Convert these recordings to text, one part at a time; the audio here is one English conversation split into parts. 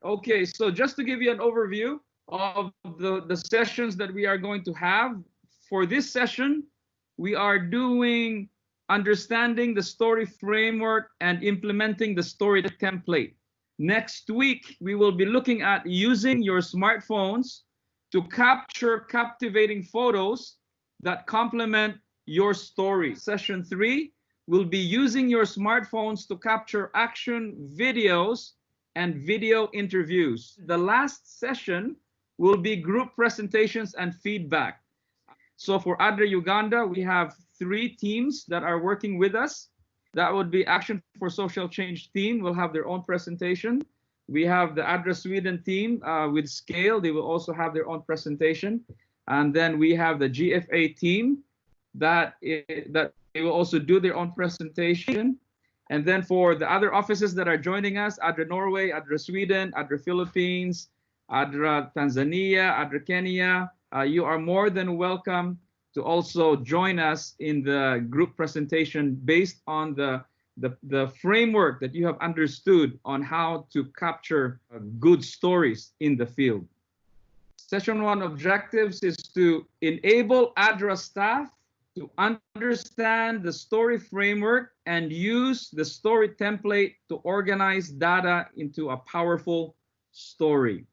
Okay, so just to give you an overview of the sessions that we are going to have, for this session, we are doing understanding the story framework and implementing the story template. Next week, we will be looking at using your smartphones to capture captivating photos that complement your story. Session 3 will be using your smartphones to capture action videos and video interviews. The last session will be group presentations and feedback. So for ADRA Uganda, we have 3 teams that are working with us. That would be Action for Social Change team will have their own presentation. We have the ADRA Sweden team with Scale. They will also have their own presentation. And then we have the GFA team that they will also do their own presentation. And then for the other offices that are joining us, ADRA Norway, ADRA Sweden, ADRA Philippines, ADRA Tanzania, ADRA Kenya, you are more than welcome to also join us in the group presentation based on the framework that you have understood on how to capture good stories in the field. Session 1 objectives is to enable ADRA staff to understand the story framework and use the story template to organize data into a powerful story.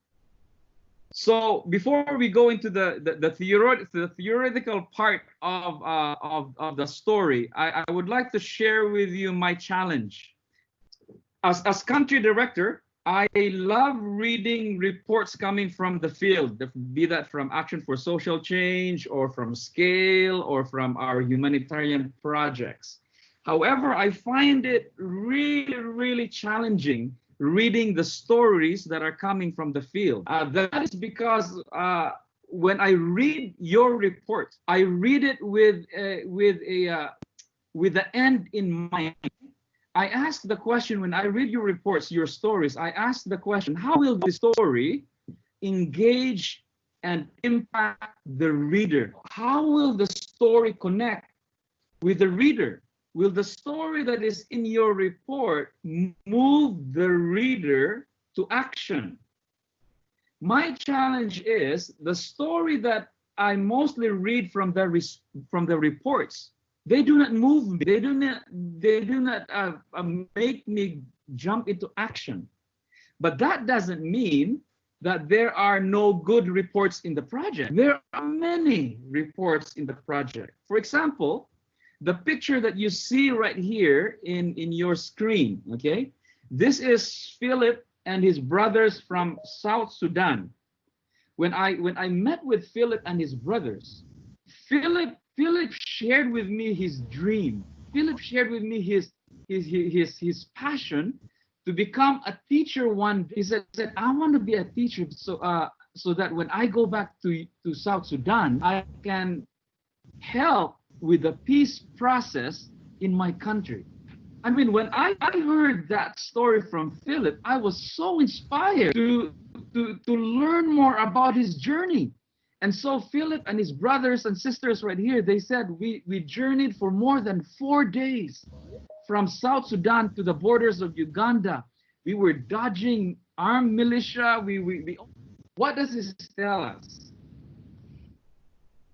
So before we go into the theoretical part of the story, I would like to share with you my challenge. As country director, I love reading reports coming from the field, be that from Action for Social Change or from Scale or from our humanitarian projects. However, I find it really, really challenging reading the stories that are coming from the field. That is because when I read your report, I read it with the end in mind. I ask the question, when I read your reports, your stories, I ask the question, how will the story engage and impact the reader? How will the story connect with the reader? Will the story that is in your report move the reader to action? My challenge is the story that I mostly read from the reports. They do not move me. They do not make me jump into action. But that doesn't mean that there are no good reports in the project. There are many reports in the project. For example, the picture that you see right here in your screen, okay? This is Philip and his brothers from South Sudan. When I met with Philip and his brothers, Philip shared with me his dream. Philip shared with me his passion to become a teacher one day. He said, I want to be a teacher so that when I go back to South Sudan, I can help with the peace process in my country. I mean, when I heard that story from Philip, I was so inspired to learn more about his journey. And so Philip and his brothers and sisters right here, they said, we journeyed for more than 4 days from South Sudan to the borders of Uganda. We were dodging armed militia. What does this tell us?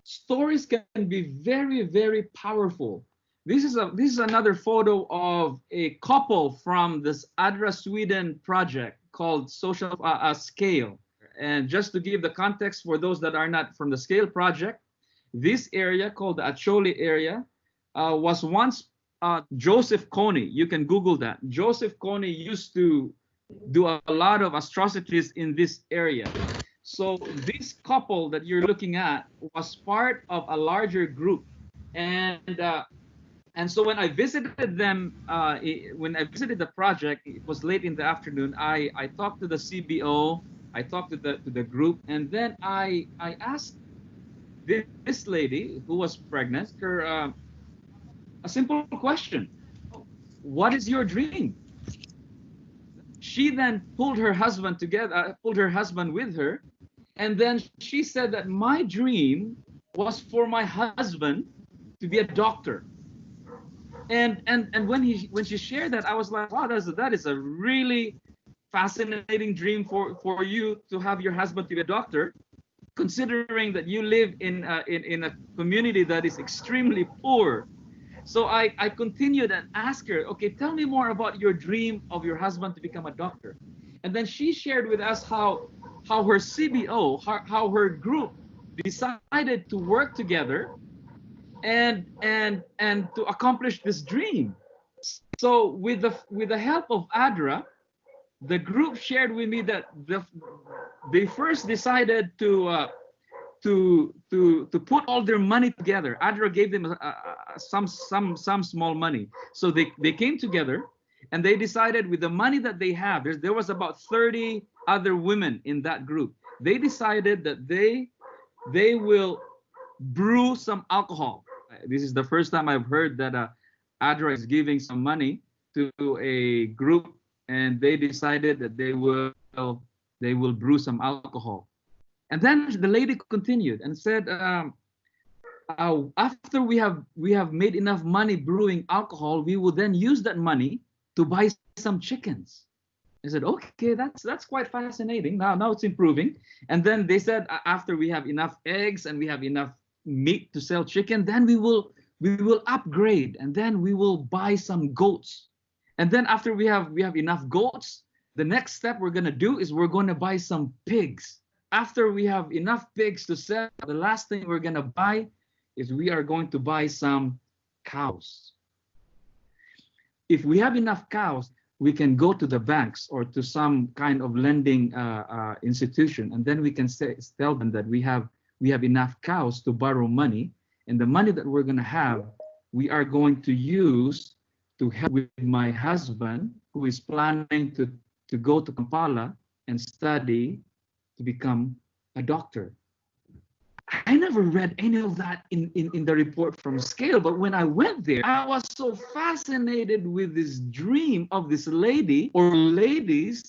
Stories can be very, very powerful. This is another photo of a couple from this ADRA Sweden project called Social Scale. And just to give the context for those that are not from the Scale project, this area called the Acholi area was once Joseph Kony. You can Google that. Joseph Kony used to do a lot of atrocities in this area. So this couple that you're looking at was part of a larger group. And so when I visited them, when I visited the project, it was late in the afternoon. I talked to the CBO, I talked to the group, and then I asked this lady who was pregnant her a simple question: what is your dream? She then pulled her husband with her, and then she said that my dream was for my husband to be a doctor. And when she shared that, I was like, wow, that is a really fascinating dream for you to have your husband to be a doctor, considering that you live in a community that is extremely poor. So I continued and asked her, okay, tell me more about your dream of your husband to become a doctor. And then she shared with us how her CBO, how her group decided to work together and to accomplish this dream. So with the help of ADRA, the group shared with me that they first decided to put all their money together. ADRA gave them some small money, so they came together and they decided with the money that they have. There was about 30 other women in that group. They decided that they will brew some alcohol. This is the first time I've heard that ADRA is giving some money to a group, and they decided that they will brew some alcohol. And then the lady continued and said, after we have made enough money brewing alcohol, we will then use that money to buy some chickens. I said, okay, that's quite fascinating. Now it's improving. And then they said, after we have enough eggs and we have enough meat to sell chicken, then we will upgrade, and then we will buy some goats. And then after we have enough goats, the next step we're gonna do is we're gonna buy some pigs. After we have enough pigs to sell, the last thing we're gonna buy is we are going to buy some cows. If we have enough cows, we can go to the banks or to some kind of lending institution, and then we can tell them that we have enough cows to borrow money, and the money that we're gonna have, we are going to use to help with my husband, who is planning to go to Kampala and study to become a doctor. I never read any of that in the report from Scale, but when I went there, I was so fascinated with this dream of this lady or ladies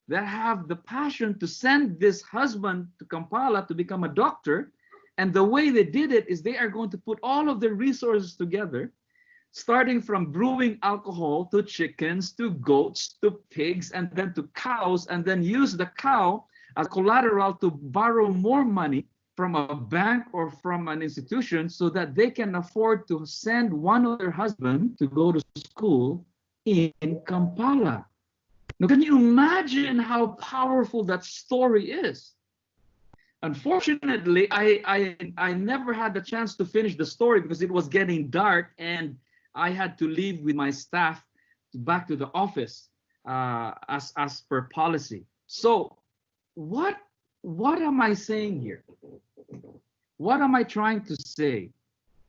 that have the passion to send this husband to Kampala to become a doctor. And the way they did it is they are going to put all of their resources together, starting from brewing alcohol to chickens to goats to pigs and then to cows, and then use the cow as collateral to borrow more money from a bank or from an institution so that they can afford to send one of their husbands to go to school in Kampala. Now, can you imagine how powerful that story is? Unfortunately, I never had the chance to finish the story because it was getting dark and I had to leave with my staff back to the office as per policy. So what am I saying here? What am I trying to say?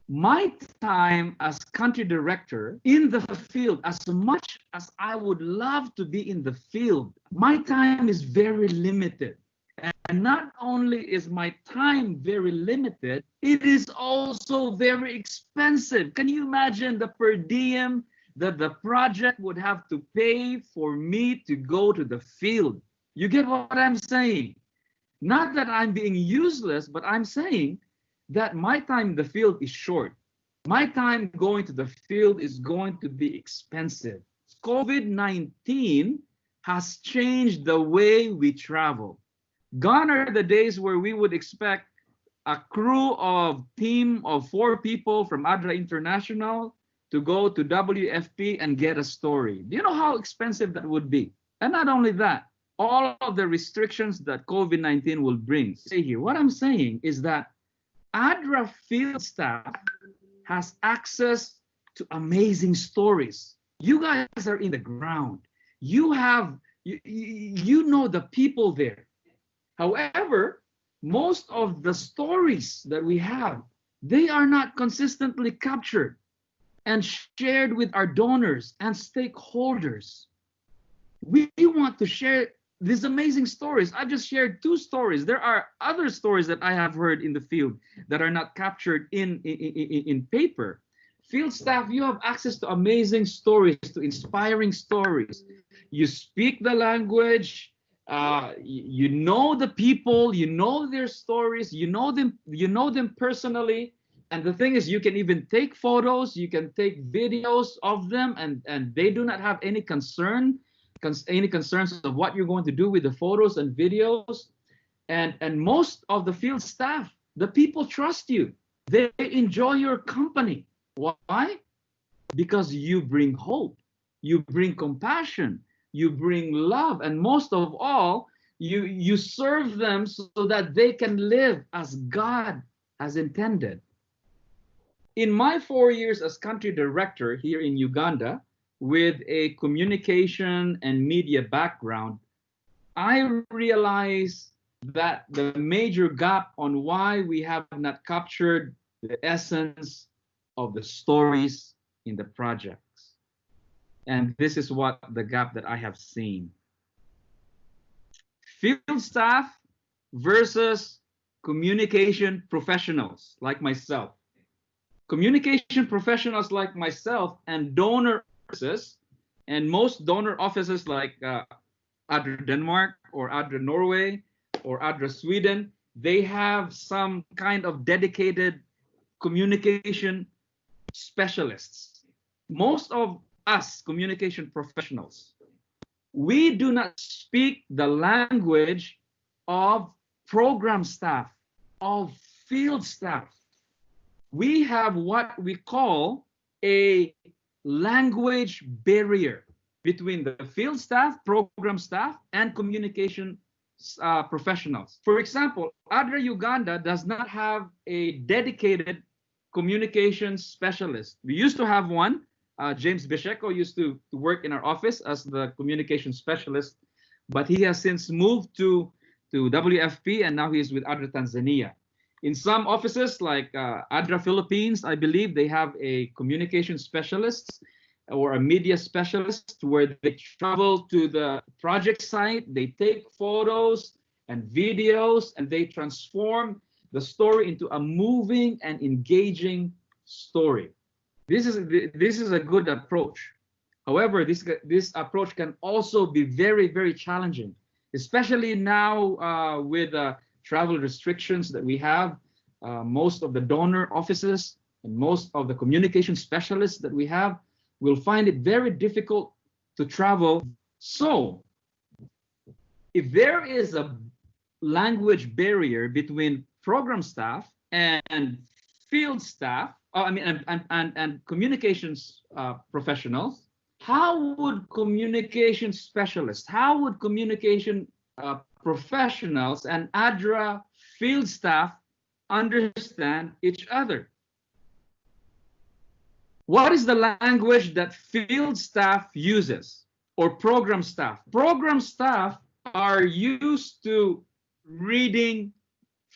My time as country director in the field, as much as I would love to be in the field, my time is very limited. And not only is my time very limited, it is also very expensive. Can you imagine the per diem that the project would have to pay for me to go to the field? You get what I'm saying? Not that I'm being useless, but I'm saying that my time in the field is short. My time going to the field is going to be expensive. COVID-19 has changed the way we travel. Gone are the days where we would expect a team of 4 people from ADRA International to go to WFP and get a story. Do you know how expensive that would be? And not only that, all of the restrictions that COVID-19 will bring. See here, what I'm saying is that ADRA field staff has access to amazing stories. You guys are in the ground. You know the people there. However, most of the stories that we have, they are not consistently captured and shared with our donors and stakeholders. We want to share these amazing stories. I just shared 2 stories. There are other stories that I have heard in the field that are not captured in paper. Field staff, you have access to amazing stories, to inspiring stories. You speak the language, you know the people, you know their stories, you know them personally. And the thing is, you can even take photos, you can take videos of them, and they do not have any concern any concerns of what you're going to do with the photos and videos. And most of the field staff, the people trust you. They enjoy your company. Why? Because you bring hope, you bring compassion, you bring love, and most of all, you serve them so that they can live as God has intended. In my 4 years as country director here in Uganda, with a communication and media background, I realized that the major gap on why we have not captured the essence of the stories in the projects. And this is what the gap that I have seen. Field staff versus communication professionals like myself. Communication professionals like myself and donor offices, and most donor offices like ADRA Denmark or ADRA Norway or ADRA Sweden, they have some kind of dedicated communication specialists. Most of us communication professionals, we do not speak the language of program staff, of field staff. We have what we call a language barrier between the field staff, program staff, and communication professionals. For example, ADRA Uganda does not have a dedicated communications specialist. We used to have one. James Bisheko used to work in our office as the communication specialist, but he has since moved to WFP, and now he is with ADRA Tanzania. In some offices like ADRA Philippines, I believe they have a communication specialist or a media specialist where they travel to the project site, they take photos and videos, and they transform the story into a moving and engaging story. This is a good approach. However, this approach can also be very, very challenging, especially now with travel restrictions that we have. Most of the donor offices and most of the communication specialists that we have will find it very difficult to travel. So if there is a language barrier between program staff and field staff, and communications professionals, how would communication specialists, how would communication professionals and ADRA field staff understand each other? What is the language that field staff uses or program staff? Program staff are used to reading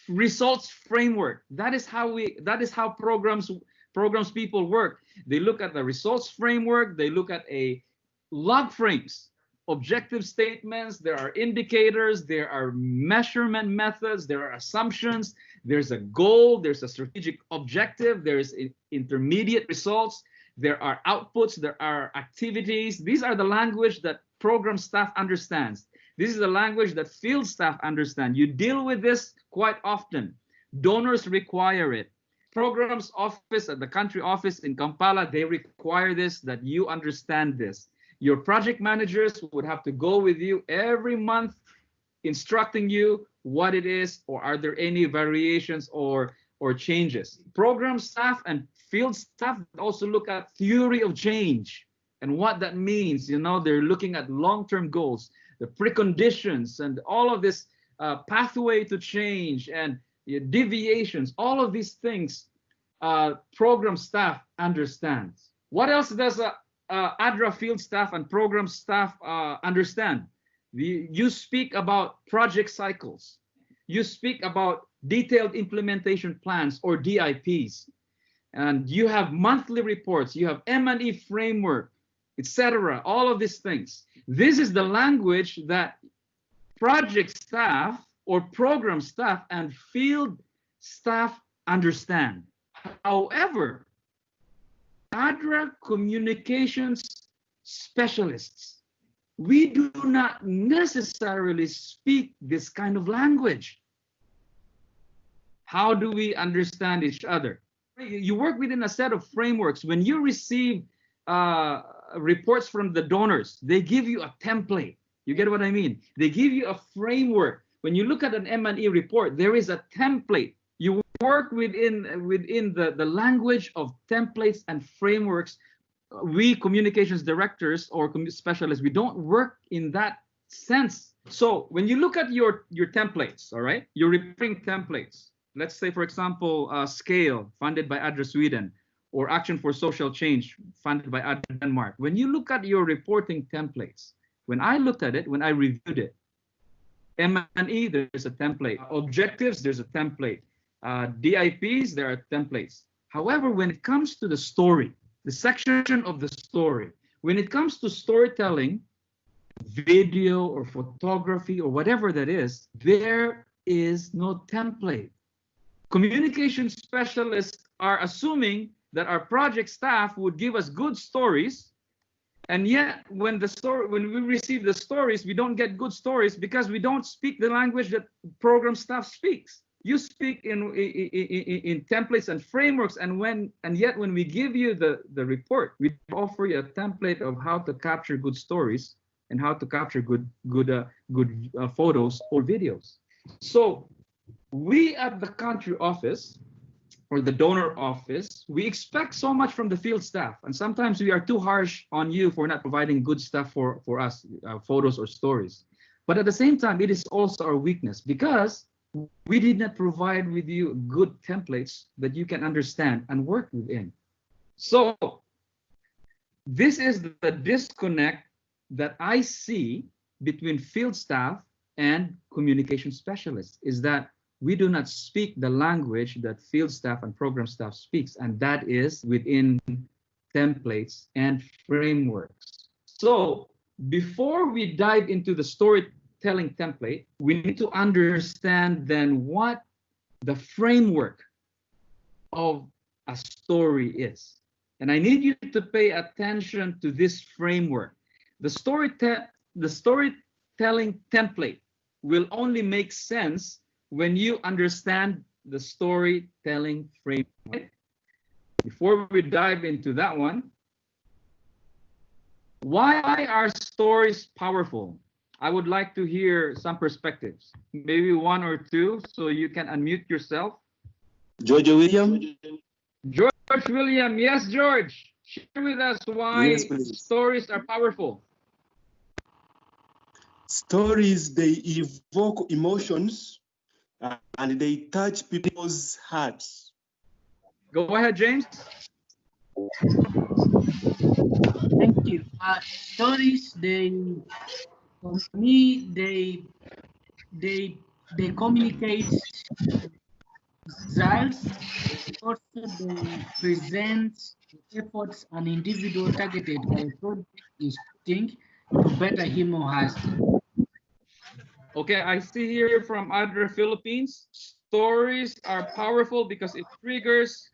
results framework. That is how programs people work. They look at the results framework, they look at a log frames, objective statements, there are indicators, there are measurement methods, there are assumptions, there's a goal, there's a strategic objective, there's intermediate results, there are outputs, there are activities. These are the language that program staff understands. This is the language that field staff understand. You deal with this quite often. Donors require it. Programs office at the country office in Kampala, they require this, that you understand this. Your project managers would have to go with you every month, instructing you what it is, or are there any variations or changes. Program staff and field staff also look at theory of change and what that means. You know, they're looking at long-term goals, the preconditions, and all of this pathway to change and deviations. All of these things program staff understands. What else does ADRA field staff and program staff understand? You speak about project cycles. You speak about detailed implementation plans or DIPs. And you have monthly reports, you have M&E framework, etc. All of these things. This is the language that project staff or program staff and field staff understand. However, ADRA communications specialists, we do not necessarily speak this kind of language. How do we understand each other? You work within a set of frameworks. When you receive reports from the donors, they give you a template. You get what I mean? They give you a framework. When you look at an M&E report, there is a template. You work within the language of templates and frameworks. We communications directors or specialists, we don't work in that sense. So when you look at your templates, all right, your reporting templates, let's say, for example, Scale, funded by ADRA Sweden, or Action for Social Change, funded by ADRA Denmark. When you look at your reporting templates, when I looked at it, when I reviewed it, M&E, there's a template. Objectives, there's a template. DIPs, there are templates. However, when it comes to the story, the section of the story, when it comes to storytelling, video or photography or whatever that is, there is no template. Communication specialists are assuming that our project staff would give us good stories, and yet when we receive the stories, we don't get good stories because we don't speak the language that program staff speaks. You speak in templates and frameworks, and yet when we give you the report, we offer you a template of how to capture good stories and how to capture good photos or videos. So we at the country office or the donor office, we expect so much from the field staff, and sometimes we are too harsh on you for not providing good stuff for us, photos or stories. But at the same time, it is also our weakness because we did not provide with you good templates that you can understand and work within. So this is the disconnect that I see between field staff and communication specialists, is that we do not speak the language that field staff and program staff speaks, and that is within templates and frameworks. So before we dive into the storytelling template, we need to understand then what the framework of a story is. And I need you to pay attention to this framework. The storytelling template will only make sense when you understand the storytelling framework. Before we dive into that one, why are stories powerful? I would like to hear some perspectives, maybe one or two, so you can unmute yourself. George William. George William, yes, George. Share with us why stories are powerful. Stories, they evoke emotions and they touch people's hearts. Go ahead, James. Thank you. Stories, for me, they communicate results. Also, they present efforts an individual targeted by a project is putting to better him or herself. Okay, I see here from ADRA Philippines, stories are powerful because it triggers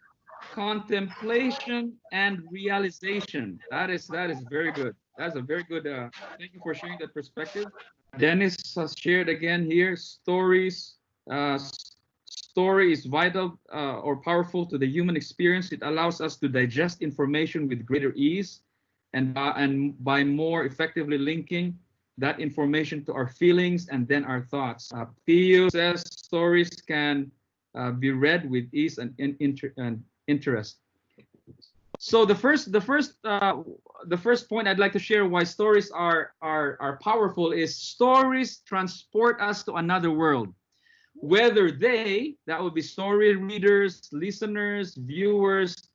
contemplation and realization. That is very good. That's a very good, thank you for sharing that perspective. Dennis has shared again here, story is vital or powerful to the human experience. It allows us to digest information with greater ease and by more effectively linking that information to our feelings and then our thoughts. Theo says stories can be read with ease and interest. So the first point I'd like to share why stories are powerful is stories transport us to another world. Whether that would be story readers, listeners, viewers,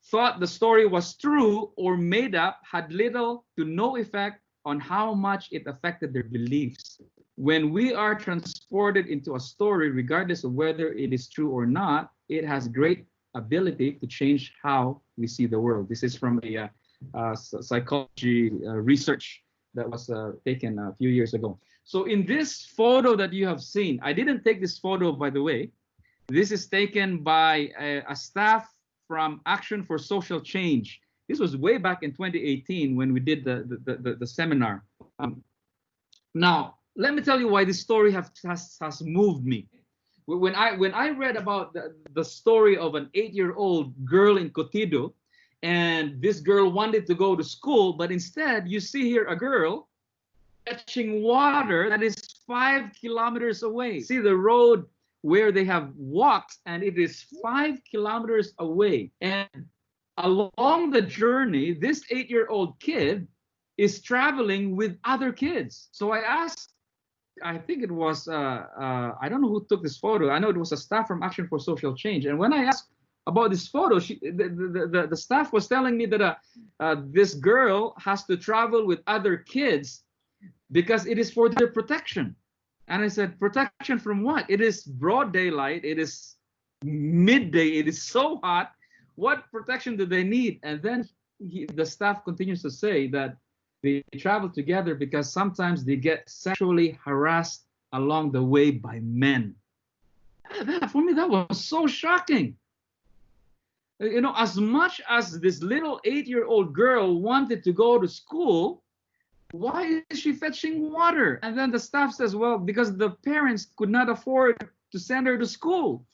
thought the story was true or made up, had little to no effect on how much it affected their beliefs. When we are transported into a story, regardless of whether it is true or not, it has great ability to change how we see the world. This is from a psychology research that was taken a few years ago. So in this photo that you have seen, I didn't take this photo, by the way. This is taken by a staff from Action for Social Change. This was way back in 2018 when we did the seminar. Now, let me tell you why this story has moved me. When I read about the story of an 8-year-old girl in Cotido, And this girl wanted to go to school, but instead you see here a girl fetching water that is 5 kilometers away. See the road where they have walked, and it is 5 kilometers away. And along the journey, this 8-year-old kid is traveling with other kids. So I asked, I think it was, I don't know who took this photo. I know it was a staff from Action for Social Change. And when I asked about this photo, the staff was telling me that this girl has to travel with other kids because it is for their protection. And I said, protection from what? It is broad daylight. It is midday. It is so hot. What protection do they need? And then the staff continues to say that they travel together because sometimes they get sexually harassed along the way by men. For me, that was so shocking. You know, as much as this little 8-year-old girl wanted to go to school, why is she fetching water? And then the staff says, well, because the parents could not afford to send her to school.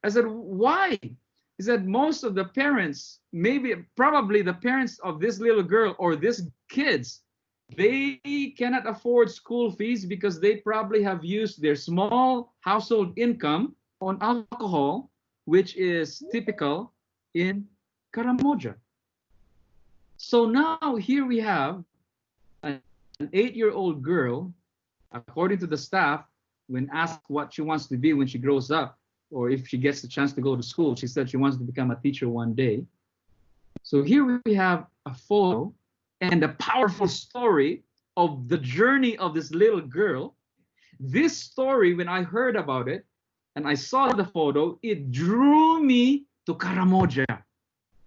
I said, why? He said, most of the parents, probably the parents of this little girl or this kids, they cannot afford school fees because they probably have used their small household income on alcohol, which is typical in Karamoja. So now here we have an 8-year-old girl, according to the staff, when asked what she wants to be when she grows up, or if she gets the chance to go to school, she said she wants to become a teacher one day. So here we have a photo and a powerful story of the journey of this little girl. This story, when I heard about it and I saw the photo, it drew me to Karamoja.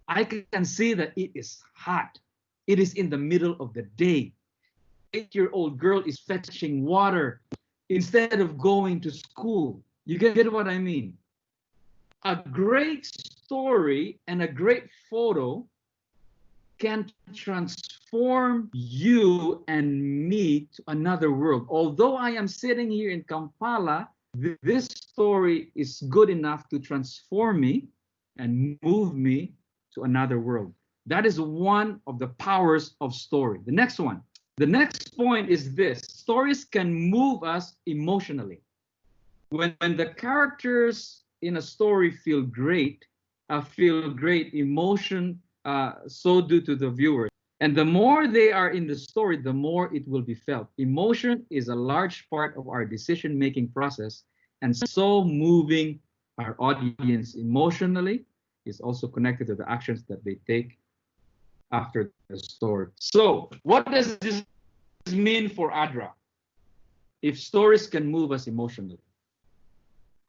I can see that it is hot. It is in the middle of the day. 8-year-old girl is fetching water instead of going to school. You get what I mean? A great story and a great photo can transform you and me to another world. Although I am sitting here in Kampala, this story is good enough to transform me and move me to another world. That is one of the powers of story. The next one. The next point is this. Stories can move us emotionally. When the characters in a story feel great emotion, so do to the viewers. And the more they are in the story, the more it will be felt. Emotion is a large part of our decision-making process, and so moving our audience emotionally is also connected to the actions that they take after the story. So what does this mean for ADRA? If stories can move us emotionally,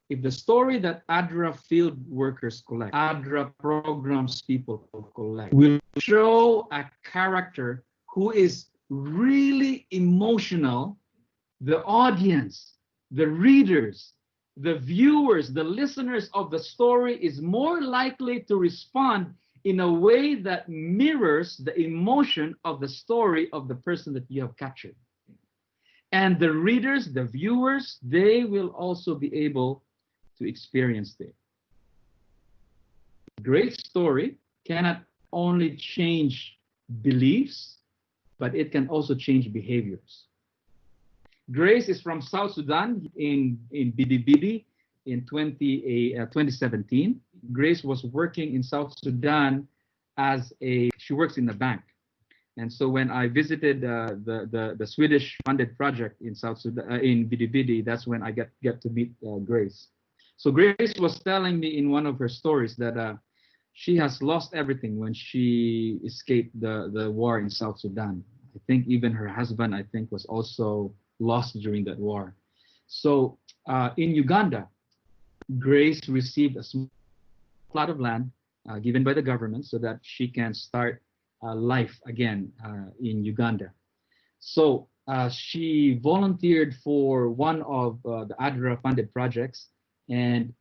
if the story that ADRA field workers collect, ADRA programs people collect, will show a character who is really emotional, the audience, the readers, the viewers, the listeners of the story is more likely to respond in a way that mirrors the emotion of the story of the person that you have captured. And the readers, the viewers, they will also be able to experience it. Great story cannot only change beliefs, but it can also change behaviors. Grace is from South Sudan in Bidi in 2017. Grace was working in South Sudan she works in the bank. And so when I visited the Swedish funded project in South Sudan, in Bidi, that's when I get to meet Grace. So Grace was telling me in one of her stories that she has lost everything when she escaped the war in South Sudan. I think even her husband, I think, was also lost during that war. So in Uganda, Grace received a small plot of land given by the government so that she can start life again in Uganda. So she volunteered for one of the ADRA funded projects, and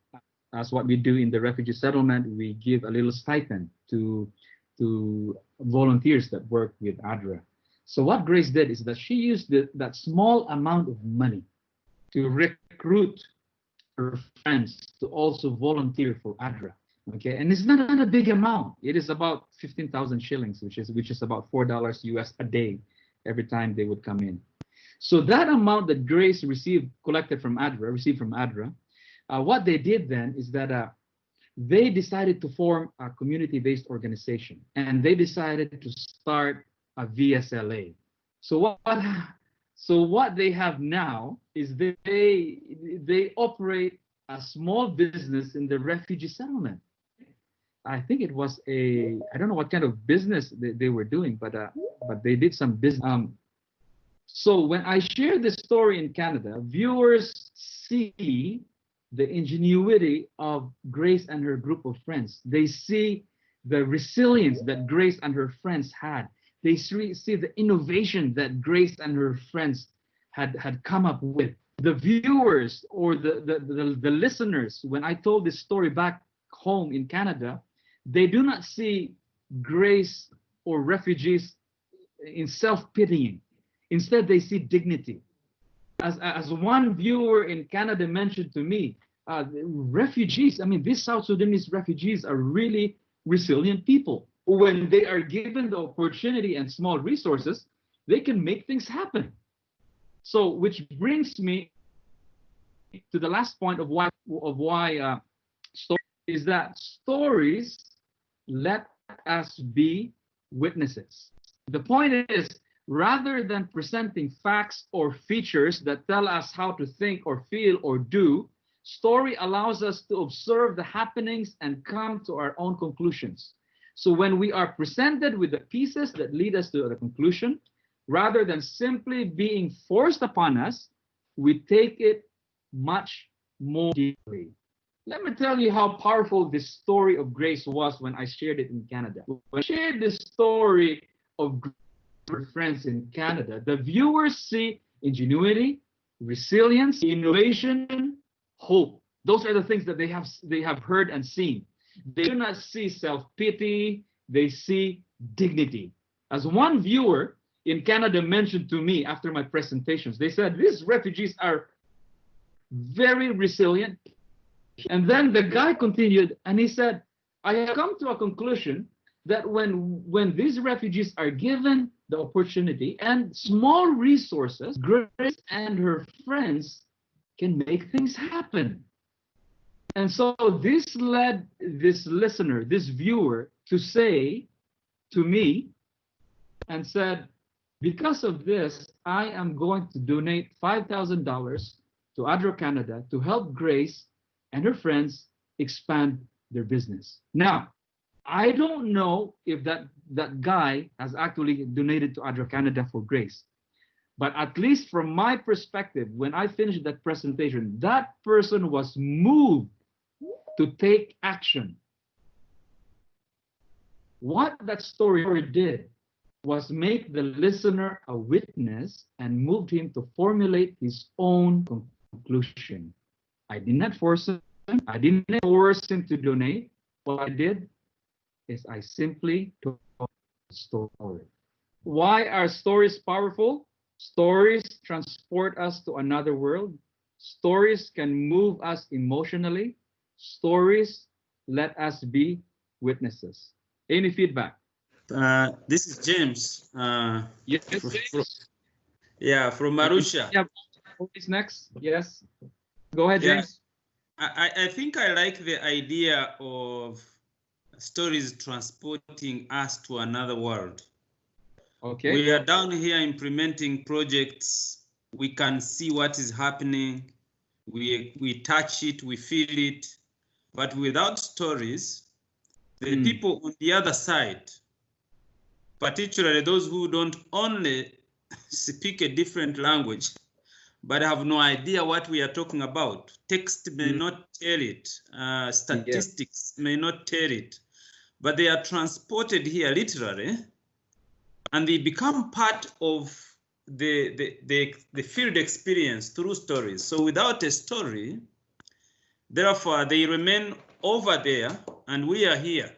as what we do in the refugee settlement, we give a little stipend to volunteers that work with ADRA. So what Grace did is that she used that small amount of money to recruit her friends to also volunteer for ADRA. Okay, and it's not a big amount. It is about 15,000 shillings, which is about $4 US a day every time they would come in. So that amount that Grace received from ADRA, what they did then is that they decided to form a community-based organization, and they decided to start a VSLA. So what they have now is they operate a small business in the refugee settlement. I think it was I don't know what kind of business they were doing, but they did some business. So when I share this story in Canada, viewers see the ingenuity of Grace and her group of friends. They see the resilience that Grace and her friends had. They see the innovation that Grace and her friends had come up with. The viewers or the listeners, when I told this story back home in Canada, they do not see Grace or refugees in self-pitying. Instead, they see dignity. As one viewer in Canada mentioned to me, refugees, I mean, these South Sudanese refugees are really resilient people. When they are given the opportunity and small resources, they can make things happen. So, which brings me to the last point of why story is that stories let us be witnesses. The point is, rather than presenting facts or features that tell us how to think or feel or do, story allows us to observe the happenings and come to our own conclusions. So when we are presented with the pieces that lead us to the conclusion, rather than simply being forced upon us, we take it much more deeply. Let me tell you how powerful this story of Grace was when I shared it in Canada. When I shared this story of friends in Canada, the viewers see ingenuity, resilience, innovation, hope. Those are the things that they have heard and seen. They do not see self-pity, they see dignity. As one viewer in Canada mentioned to me after my presentations, they said these refugees are very resilient. And then the guy continued and he said, I have come to a conclusion that when these refugees are given the opportunity and small resources, Grace and her friends can make things happen. And so this led this listener, this viewer, to say to me and said, because of this, I am going to donate $5,000 to ADRA Canada to help Grace and her friends expand their business. Now, I don't know if that guy has actually donated to ADRA Canada for Grace. But at least from my perspective, when I finished that presentation, that person was moved to take action. What that story did was make the listener a witness and moved him to formulate his own conclusion. I did not force him. I didn't force him to donate. What I did is I simply told the story. Why are stories powerful? Stories transport us to another world. Stories can move us emotionally. Stories let us be witnesses. Any feedback? This is James. Yes. From Arusha. Yeah. Who's next? Yes. Go ahead, James. I think I like the idea of stories transporting us to another world. Okay. We are down here implementing projects. We can see what is happening. We touch it, we feel it. But without stories, the people on the other side, particularly those who don't only speak a different language, but have no idea what we are talking about. Text may not tell it. Statistics may not tell it. But they are transported here literally, and they become part of the field experience through stories. So without a story, therefore, they remain over there, and we are here.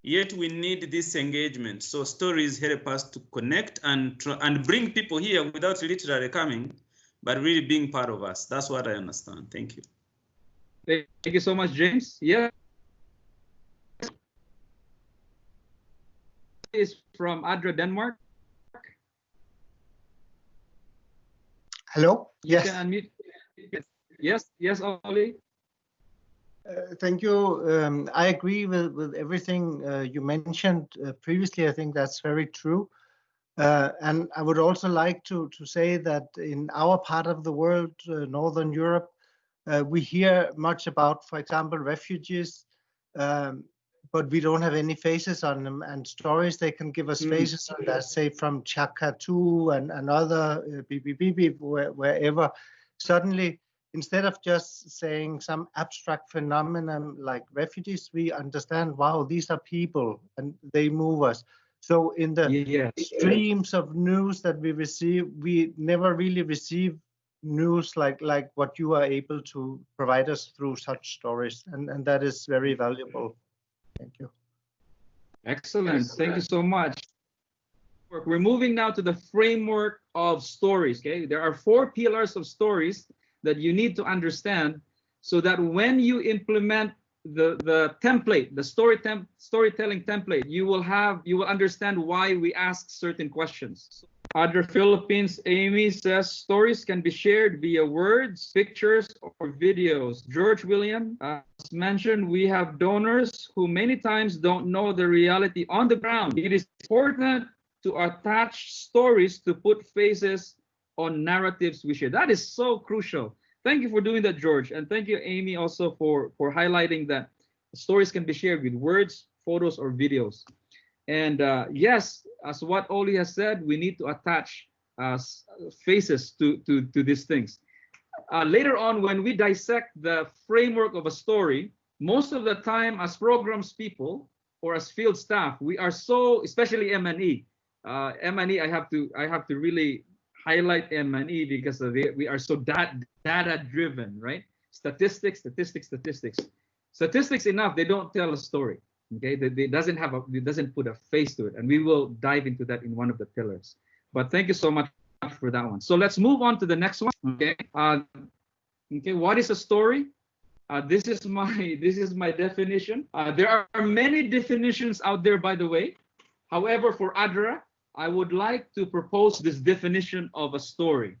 Yet we need this engagement. So stories help us to connect and bring people here without literally coming, but really being part of us. That's what I understand. Thank you. Thank you so much, James. Yeah. is from ADRA Denmark. Hello? You Yes. can unmute. Yes, Oli. Thank you. I agree with everything you mentioned previously. I think that's very true. And I would also like to say that in our part of the world, Northern Europe, we hear much about, for example, refugees, but we don't have any faces on them, and stories they can give us faces on that, say from Chakatu and other wherever. Suddenly, instead of just saying some abstract phenomenon like refugees, we understand, wow, these are people and they move us. So in the streams of news that we receive, we never really receive news like what you are able to provide us through such stories, and that is very valuable. Thank you. Excellent. Thank you so much. We're moving now to the framework of stories. Okay, there are 4 pillars of stories that you need to understand, so that when you implement the template, the storytelling template, you will understand why we ask certain questions. ADRA Philippines, Amy says stories can be shared via words, pictures, or videos. George William, as mentioned, we have donors who many times don't know the reality on the ground. It is important to attach stories to put faces on narratives we share. That is so crucial. Thank you for doing that, George. And thank you, Amy, also for highlighting that stories can be shared with words, photos, or videos. And yes, as what Oli has said, we need to attach faces to these things. Later on, when we dissect the framework of a story, most of the time as programs people or as field staff, we are so, especially M&E. M&E, I have to really highlight M&E because we are so data driven, right? Statistics enough, they don't tell a story. Okay, it doesn't put a face to it, and we will dive into that in one of the pillars. But thank you so much for that one. So let's move on to the next one. Okay, okay, what is a story? This is my definition. There are many definitions out there, by the way. However, for ADRA, I would like to propose this definition of a story.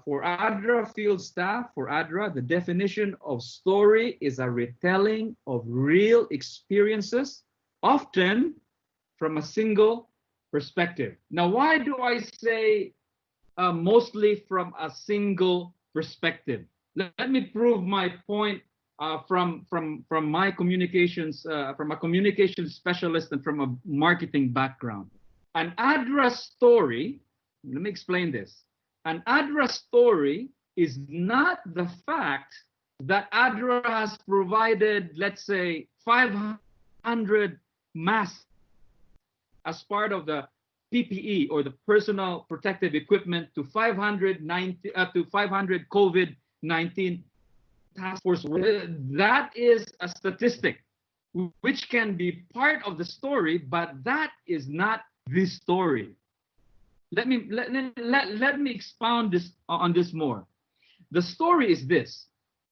For ADRA field staff, for ADRA, the definition of story is a retelling of real experiences, often from a single perspective. Now, why do I say mostly from a single perspective? Let me prove my point from my communications, from a communications specialist and from a marketing background. An ADRA story, let me explain this. An ADRA story is not the fact that ADRA has provided, let's say, 500 masks as part of the PPE or the personal protective equipment to 500 COVID-19 task force. That is a statistic which can be part of the story, but that is not this story. Let me expound on this more. The story is this.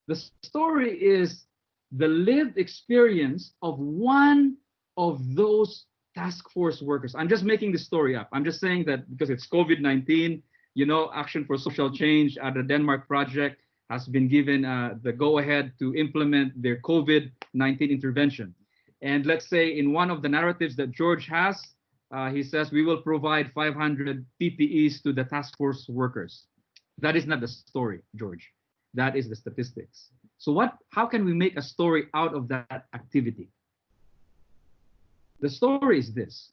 The story is the lived experience of one of those task force workers. I'm just making the story up. I'm just saying that because it's COVID-19, you know, Action for Social Change at the Denmark project has been given the go-ahead to implement their COVID-19 intervention. And let's say in one of the narratives that George has, he says we will provide 500 PPEs to the task force workers. That is not the story, George. That is the statistics. So how can we make a story out of that activity? The story is this.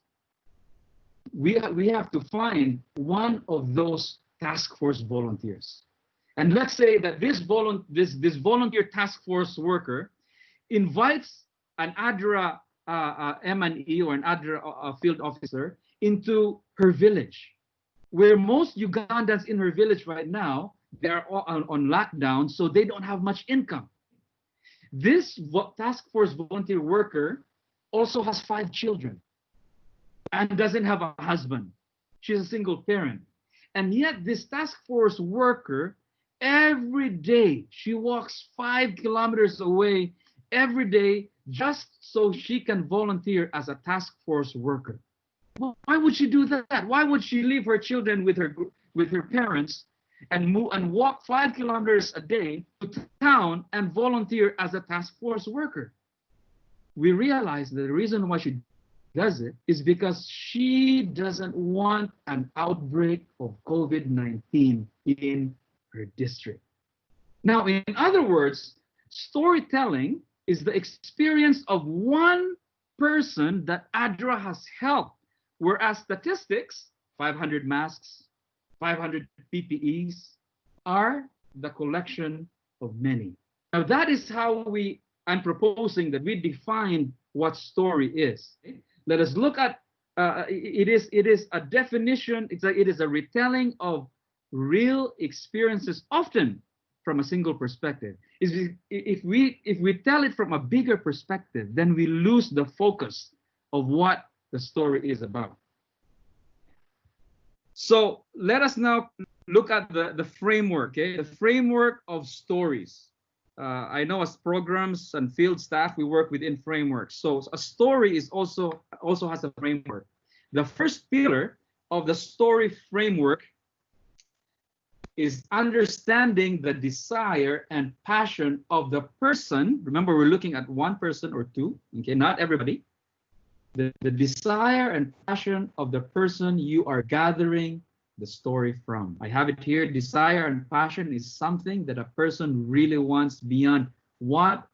We have to find one of those task force volunteers. And let's say that this volunteer task force worker invites an ADRA M&E or an ADRA field officer into her village, where most Ugandans in her village right now, they are on lockdown, so they don't have much income. This task force volunteer worker also has 5 children and doesn't have a husband. She's a single parent. And yet this task force worker, every day, she walks 5 kilometers away every day just so she can volunteer as a task force worker. Why would she do that? Why would she leave her children with her parents and move and walk 5 kilometers a day to town and volunteer as a task force worker? We realize that the reason why she does it is because she doesn't want an outbreak of COVID-19 in her district. Now, in other words, storytelling is the experience of one person that ADRA has helped, whereas statistics, 500 masks, 500 PPEs, are the collection of many. Now, that is how I'm proposing that we define what story is. Let us look at, it is a definition, it is a retelling of real experiences, often from a single perspective. If we tell it from a bigger perspective, then we lose the focus of what the story is about. So let us now look at the framework, okay? The framework of stories. I know as programs and field staff, we work within frameworks. So a story is also has a framework. The first pillar of the story framework is understanding the desire and passion of the person. Remember, we're looking at one person or two, okay, not everybody. The desire and passion of the person you are gathering the story from. I have it here. Desire and passion is something that a person really wants beyond what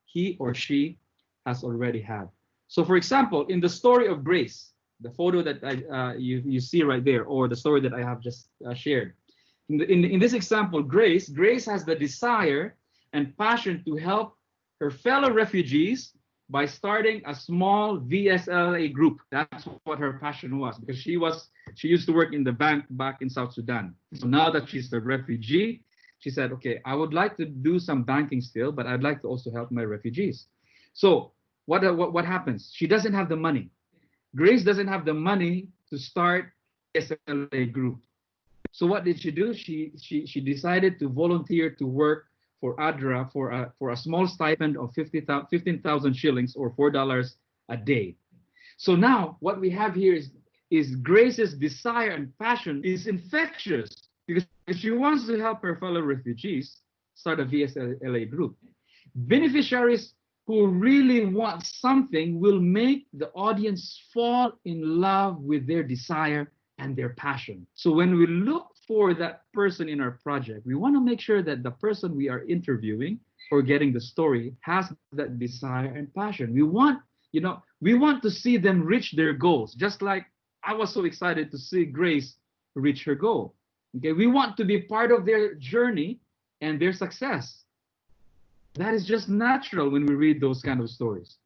he or she has already had. So, for example, in the story of Grace, the photo that you see right there, or the story that I have just shared. In this example, Grace has the desire and passion to help her fellow refugees by starting a small VSLA group. That's what her passion was, because she used to work in the bank back in South Sudan. So now that she's a refugee, she said, okay, I would like to do some banking still, but I'd like to also help my refugees. So what happens? She doesn't have the money. Grace doesn't have the money to start VSLA group. So what did she do? She decided to volunteer to work for ADRA for a small stipend of 15,000 shillings or $4 a day. So now what we have here is Grace's desire and passion is infectious, because she wants to help her fellow refugees start a VSLA group. Beneficiaries who really want something will make the audience fall in love with their desire and their passion. So when we look for that person in our project, we want to make sure that the person we are interviewing or getting the story has that desire and passion. We want to see them reach their goals, just like I was so excited to see Grace reach her goal. Okay, we want to be part of their journey and their success. That is just natural when we read those kind of stories.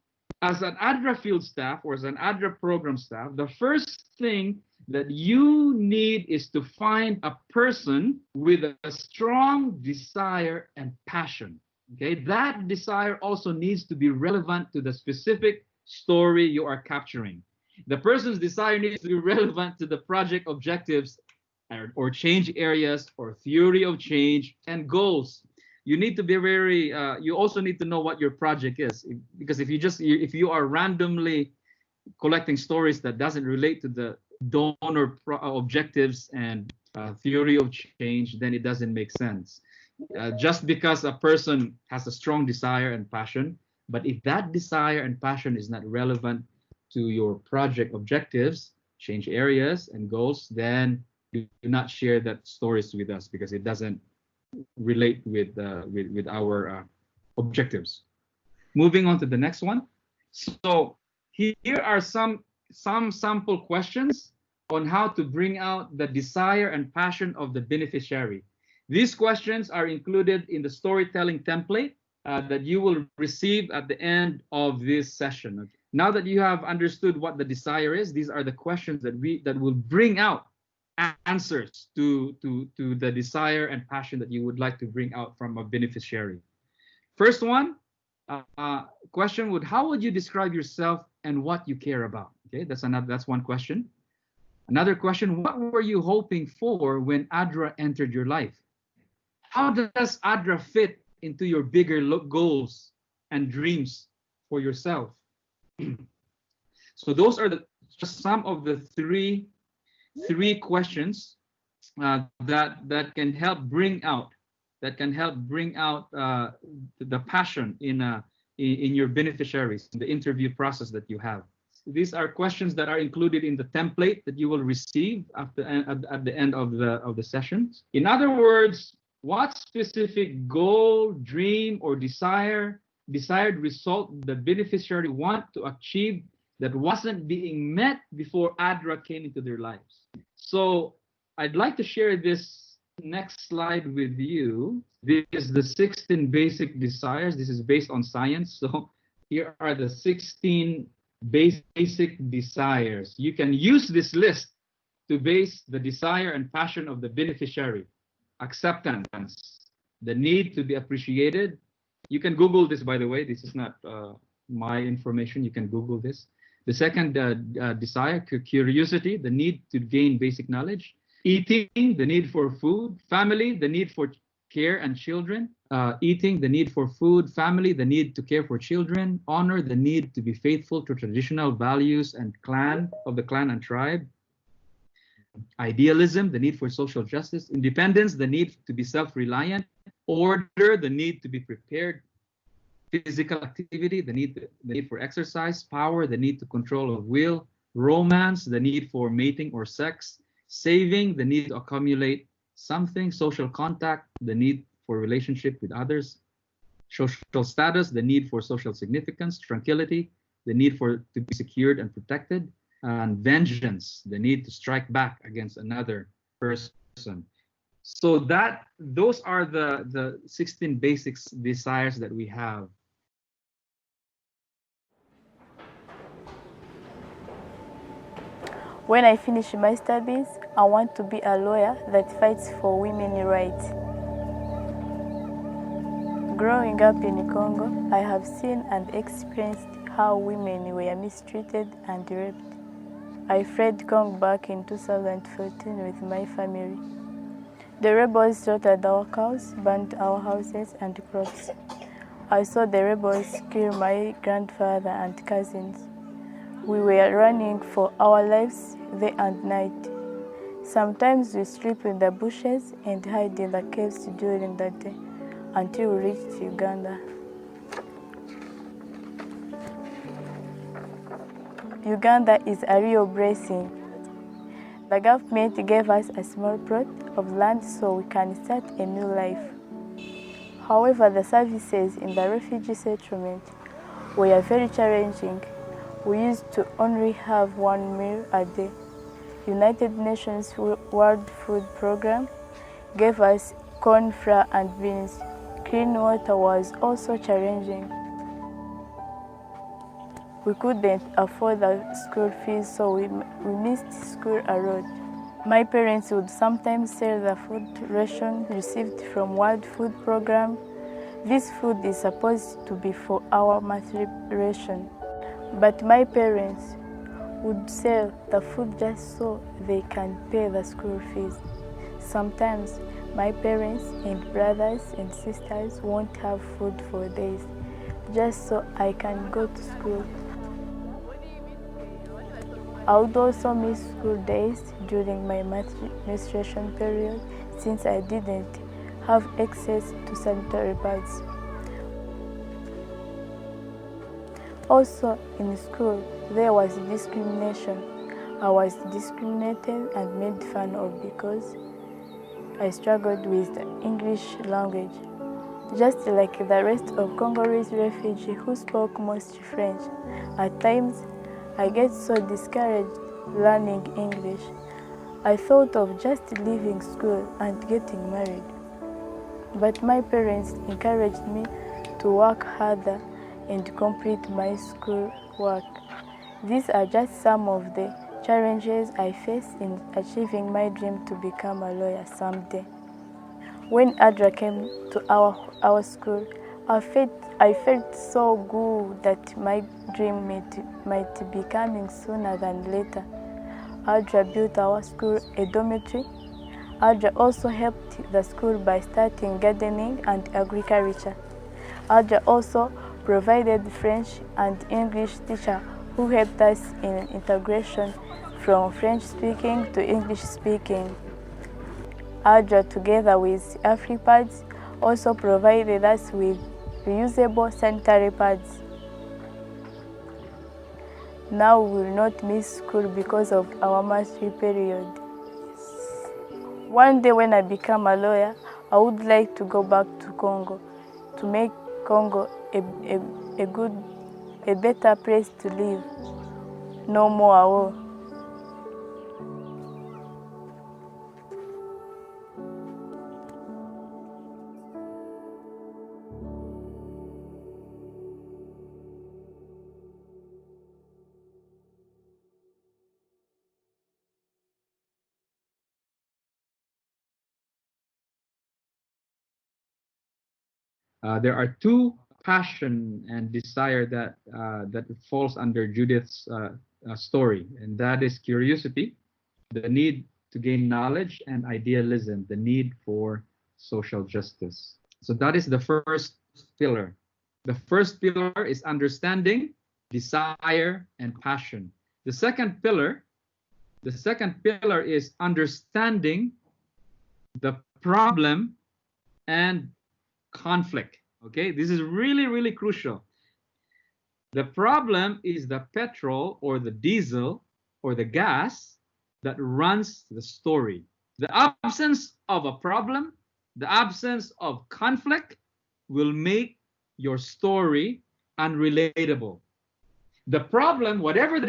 As an ADRA field staff or as an ADRA program staff, the first thing that you need is to find a person with a strong desire and passion. Okay, that desire also needs to be relevant to the specific story you are capturing. The person's desire needs to be relevant to the project objectives or change areas or theory of change and goals. You need to be you also need to know what your project is, because if you are randomly collecting stories that doesn't relate to the donor objectives and theory of change, then it doesn't make sense. Just because a person has a strong desire and passion, but if that desire and passion is not relevant to your project objectives, change areas and goals, then do not share that stories with us, because it doesn't relate with our objectives. Moving on to the next one. So here are some sample questions on how to bring out the desire and passion of the beneficiary. These questions are included in the storytelling template that you will receive at the end of this session. Now that you have understood what the desire is, these are the questions that will bring out answers to the desire and passion that you would like to bring out from a beneficiary. First one, question would, how would you describe yourself and what you care about? Okay, that's one question. Another question, what were you hoping for when ADRA entered your life? How does ADRA fit into your bigger goals and dreams for yourself? So those are the some of the three questions that can help bring out the passion in your beneficiaries, in the interview process that you have. These are questions that are included in the template that you will receive at the end of the sessions. In other words, what specific goal, dream, or desired result the beneficiary want to achieve that wasn't being met before ADRA came into their lives. So I'd like to share this next slide with you. This is the 16 basic desires. This is based on science. So here are the 16 basic desires. You can use this list to base the desire and passion of the beneficiary. Acceptance, the need to be appreciated. You can Google this, by the way. This is not my information. You can Google this. The second desire, curiosity, the need to gain basic knowledge. Eating, the need for food. Family, the need for care and children. Eating, the need for food. Family, the need to care for children. Honor, the need to be faithful to traditional values and clan and tribe. Idealism, the need for social justice. Independence, the need to be self-reliant. Order, the need to be prepared. Physical activity, the need for exercise. Power, the need to control of will. Romance, the need for mating or sex. Saving, the need to accumulate something. Social contact, the need for relationship with others. Social status, the need for social significance. Tranquility, the need to be secured and protected. And vengeance, the need to strike back against another person. So those are the 16 basic desires that we have. When I finish my studies, I want to be a lawyer that fights for women's rights. Growing up in Congo, I have seen and experienced how women were mistreated and raped. I fled Congo back in 2014 with my family. The rebels slaughtered our cows, burned our houses and crops. I saw the rebels kill my grandfather and cousins. We were running for our lives day and night. Sometimes we sleep in the bushes and hide in the caves during the day until we reached Uganda. Uganda is a real blessing. The government gave us a small plot of land so we can start a new life. However, the services in the refugee settlement were very challenging. We used to only have one meal a day. United Nations World Food Program gave us corn, flour, and beans. Clean water was also challenging. We couldn't afford the school fees, so we missed school a lot. My parents would sometimes sell the food ration received from World Food Program. This food is supposed to be for our monthly ration. But my parents would sell the food just so they can pay the school fees. Sometimes my parents and brothers and sisters won't have food for days, just so I can go to school. I would also miss school days during my menstruation period since I didn't have access to sanitary pads. Also, in school, there was discrimination. I was discriminated and made fun of because I struggled with the English language, just like the rest of Congolese refugees who spoke mostly French. At times, I get so discouraged learning English. I thought of just leaving school and getting married. But my parents encouraged me to work harder and complete my school work. These are just some of the challenges I face in achieving my dream to become a lawyer someday. When ADRA came to our school, I felt so good that my dream might be coming sooner than later. ADRA built our school a dormitory. ADRA also helped the school by starting gardening and agriculture. ADRA also provided French and English teachers who helped us in integration from French speaking to English speaking. ADRA, together with AfriPads, also provided us with reusable sanitary pads. Now we will not miss school because of our mastery period. One day when I become a lawyer, I would like to go back to Congo to make Congo a better place to live. No more war. There are two passion and desire that falls under Judith's story, and that is curiosity, the need to gain knowledge, and idealism, the need for social justice. So that is the first pillar. The first pillar is understanding, desire, and passion. The second pillar is understanding the problem and conflict. Okay, this is really, really crucial. The problem is the petrol or the diesel or the gas that runs the story. The absence of a problem, the absence of conflict will make your story unrelatable. The problem, whatever it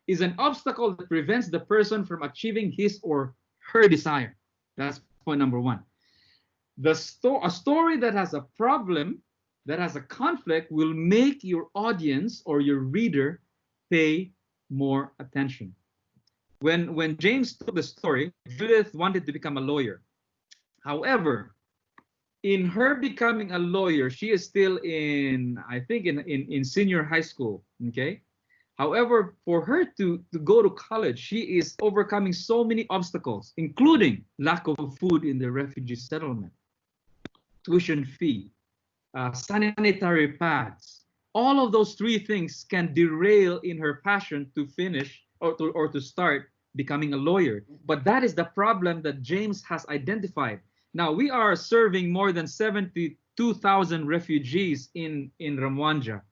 is an obstacle that prevents the person from achieving his or her desire. That's point number one. A story that has a problem, that has a conflict, will make your audience or your reader pay more attention. When James told the story, Judith wanted to become a lawyer. However, in her becoming a lawyer, she is still I think in senior high school. Okay. However, for her to go to college, she is overcoming so many obstacles, including lack of food in the refugee settlement, tuition fee, sanitary pads. All of those three things can derail in her passion to finish or to start becoming a lawyer. But that is the problem that James has identified. Now, we are serving more than 72,000 refugees in Rwanda.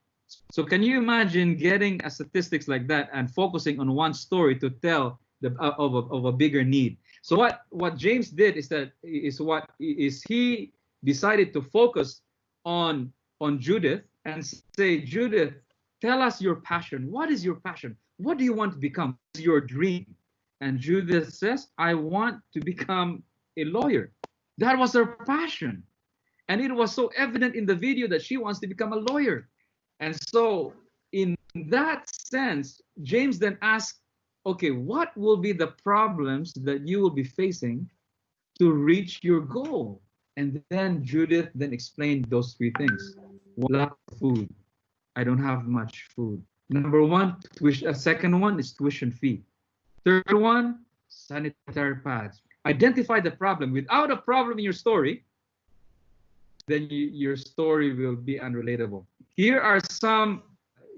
So can you imagine getting a statistics like that and focusing on one story to tell of a bigger need? So what James did is he decided to focus on Judith and say, Judith, tell us your passion. What is your passion? What do you want to become? What is your dream? And Judith says, I want to become a lawyer. That was her passion. And it was so evident in the video that she wants to become a lawyer. And so in that sense, James then asked, okay, what will be the problems that you will be facing to reach your goal? And then Judith then explained those three things. Lack of food. I don't have much food. Number one, second one is tuition fee. Third one, sanitary pads. Identify the problem. Without a problem in your story, then your story will be unrelatable. Here are some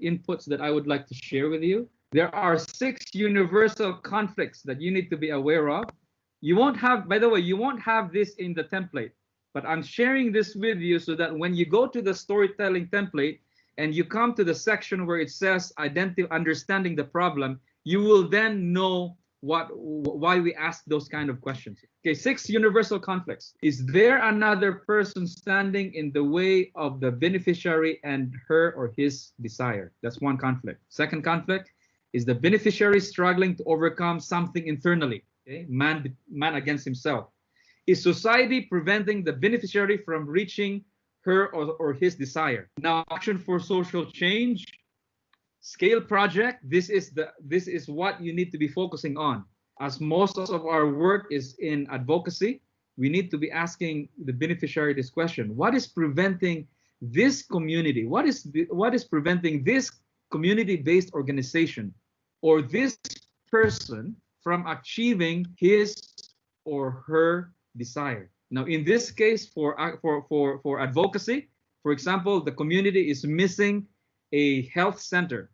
inputs that I would like to share with you. There are 6 universal conflicts that you need to be aware of. You won't have, by the way, you won't have this in the template, but I'm sharing this with you so that when you go to the storytelling template and you come to the section where it says understanding the problem, you will then know why we ask those kind of questions. Okay, 6 universal conflicts. Is there another person standing in the way of the beneficiary and her or his desire? That's one conflict. Second conflict is the beneficiary struggling to overcome something internally. Okay, man against himself. Is society preventing the beneficiary from reaching her or his desire? Now, action for social change. Scale project, this is what you need to be focusing on. As most of our work is in advocacy, we need to be asking the beneficiary this question: what is preventing this community? What is preventing this community-based organization or this person from achieving his or her desire? Now, in this case, for advocacy, for example, the community is missing a health center.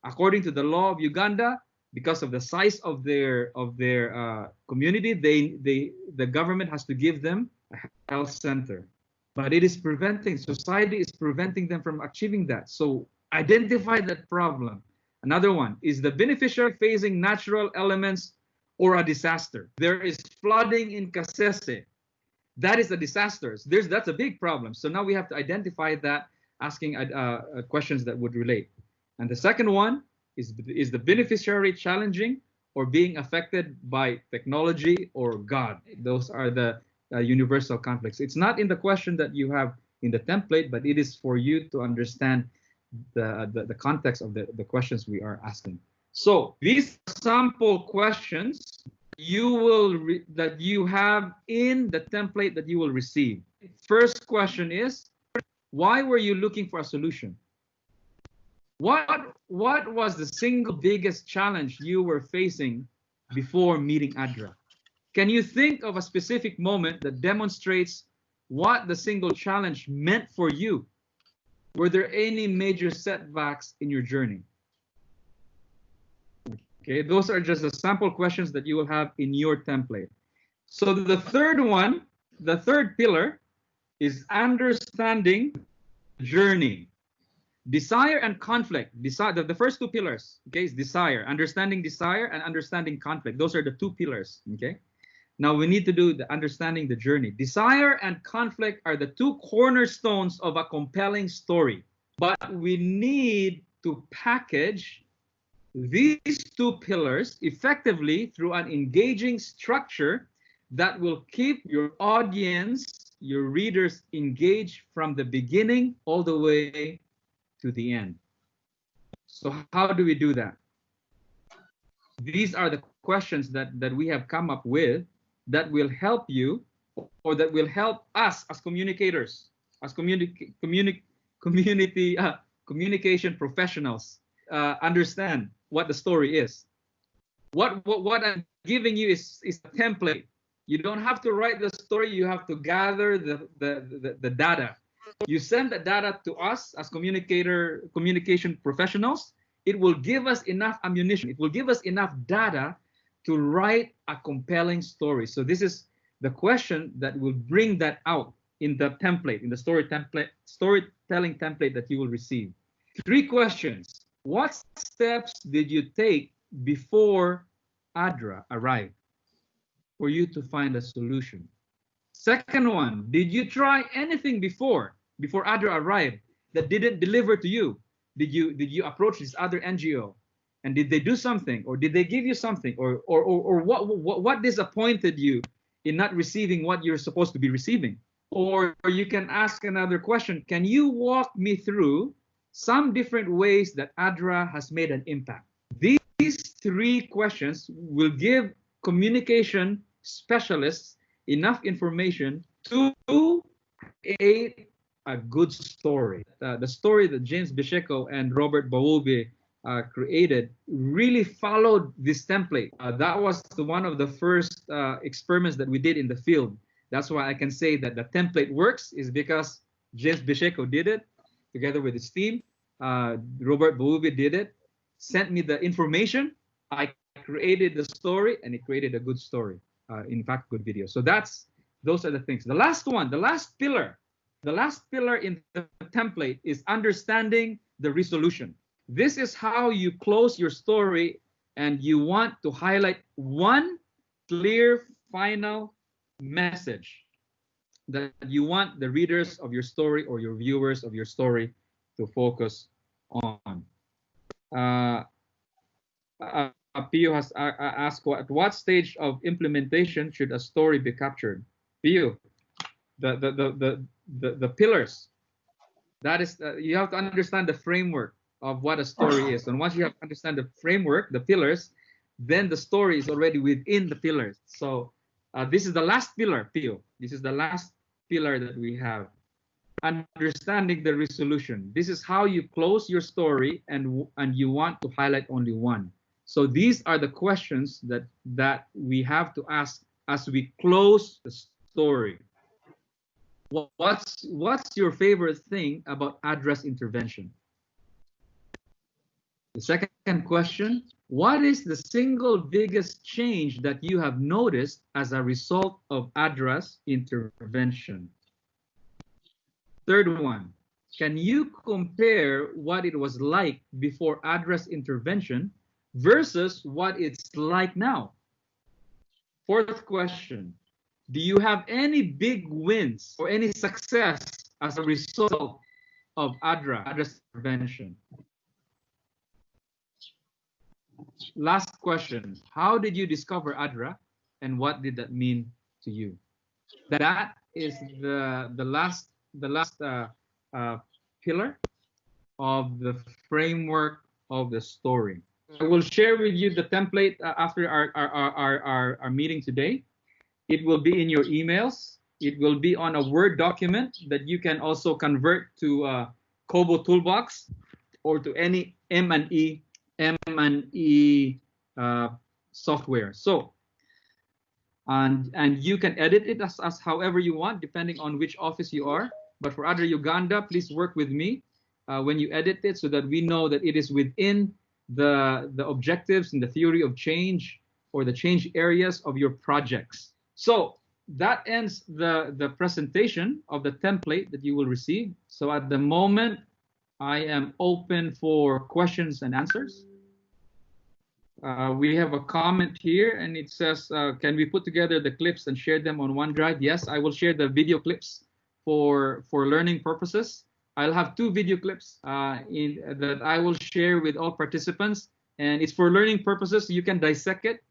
According to the law of Uganda, because of the size of their community, the government has to give them a health center. But it is preventing, society is preventing them from achieving that. So identify that problem. Another one is the beneficiary facing natural elements or a disaster. There is flooding in Kasese. That is a disaster. That's a big problem. So now we have to identify that, asking questions that would relate. And the second one is the beneficiary challenging or being affected by technology or God. Those are the universal conflicts. It's not in the question that you have in the template, but it is for you to understand the context of the questions we are asking. So these sample questions that you have in the template that you will receive. First question is, why were you looking for a solution? What was the single biggest challenge you were facing before meeting ADRA? Can you think of a specific moment that demonstrates what the single challenge meant for you? Were there any major setbacks in your journey? Okay, those are just the sample questions that you will have in your template. So the third one, the third pillar, is understanding the journey. Desire and conflict. The first two pillars, okay, is desire, understanding desire and understanding conflict. Those are the two pillars, okay? Now we need to do the understanding the journey. Desire and conflict are the two cornerstones of a compelling story. But we need to package these two pillars effectively through an engaging structure that will keep your audience, your readers, engaged from the beginning all the way to the end. So how do we do that? These are the questions that we have come up with that will help you, or that will help us as communicators, as communication professionals, understand what the story is. What I'm giving you is a template. You don't have to write the story. You have to gather the data. You send the data to us as communication professionals. It will give us enough ammunition. It will give us enough data to write a compelling story. So this is the question that will bring that out in the template, in the storytelling template that you will receive. 3 questions. What steps did you take before ADRA arrived for you to find a solution? Second one, did you try anything before ADRA arrived that didn't deliver to you? Did you approach this other NGO, and did they do something, or did they give you something, or what disappointed you in not receiving what you're supposed to be receiving? Or you can ask another question: can you walk me through some different ways that ADRA has made an impact? These 3 questions will give communication specialists enough information to create a good story. The story that James Bisheko and Robert Bawubi created really followed this template. That was one of the first experiments that we did in the field. That's why I can say that the template works, is because James Bisheko did it together with his team. Robert Bawubi did it, sent me the information. I created the story, and it created a good story. In fact, good video. So those are the things. The last one, the last pillar in the template is understanding the resolution. This is how you close your story, and you want to highlight one clear final message that you want the readers of your story or your viewers of your story to focus on. Pio has asked, at what stage of implementation should a story be captured? Pio, the pillars. That is, you have to understand the framework of what a story is. And once you have to understand the framework, the pillars, then the story is already within the pillars. So this is the last pillar, Pio. This is the last pillar that we have. Understanding the resolution. This is how you close your story, and you want to highlight only one. So these are the questions that we have to ask as we close the story. What's your favorite thing about ADRA's intervention? The second question, what is the single biggest change that you have noticed as a result of ADRA's intervention? Third one, can you compare what it was like before ADRA's intervention versus what it's like now? Fourth question, do you have any big wins or any success as a result of ADRA's intervention? Last question, how did you discover ADRA and what did that mean to you? That is the last pillar of the framework of the story. I will share with you the template after our meeting today. It will be in your emails. It will be on a Word document that you can also convert to Kobo Toolbox or to any M&E software. So, and you can edit it as however you want, depending on which office you are. But for ADRA Uganda, please work with me when you edit it so that we know that it is within the objectives and the theory of change or the change areas of your projects. So that ends the presentation of the template that you will receive. So at the moment, I am open for questions and answers. We have a comment here and it says, can we put together the clips and share them on OneDrive? Yes, I will share the video clips for learning purposes. I'll have 2 video clips that I will share with all participants, and it's for learning purposes. You can dissect it.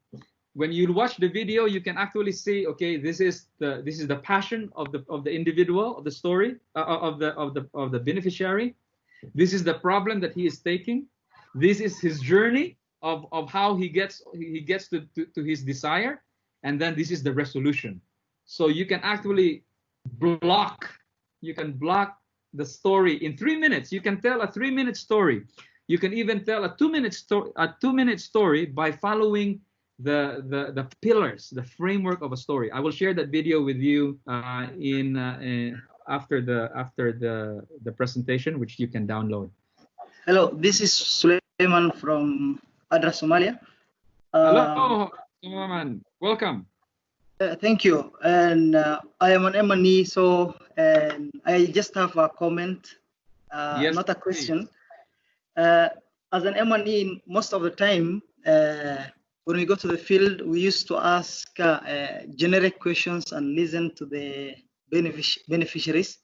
When you watch the video, you can actually see, okay, this is the passion of the individual, of the story, of the beneficiary. This is the problem that he is taking. This is his journey of how he gets to his desire, and then this is the resolution. So you can actually block the story in 3 minutes. You can tell a 3-minute story. You can even tell a 2-minute story by following the pillars, the framework of a story. I will share that video with you after the presentation, which you can download. Hello, this is Suleiman from ADRA Somalia. Hello, Suleiman. Welcome. Thank you. And I am an M&E, so I just have a comment, Yes, not a question. please. As an M&E, most of the time, when we go to the field, we used to ask generic questions and listen to the beneficiaries.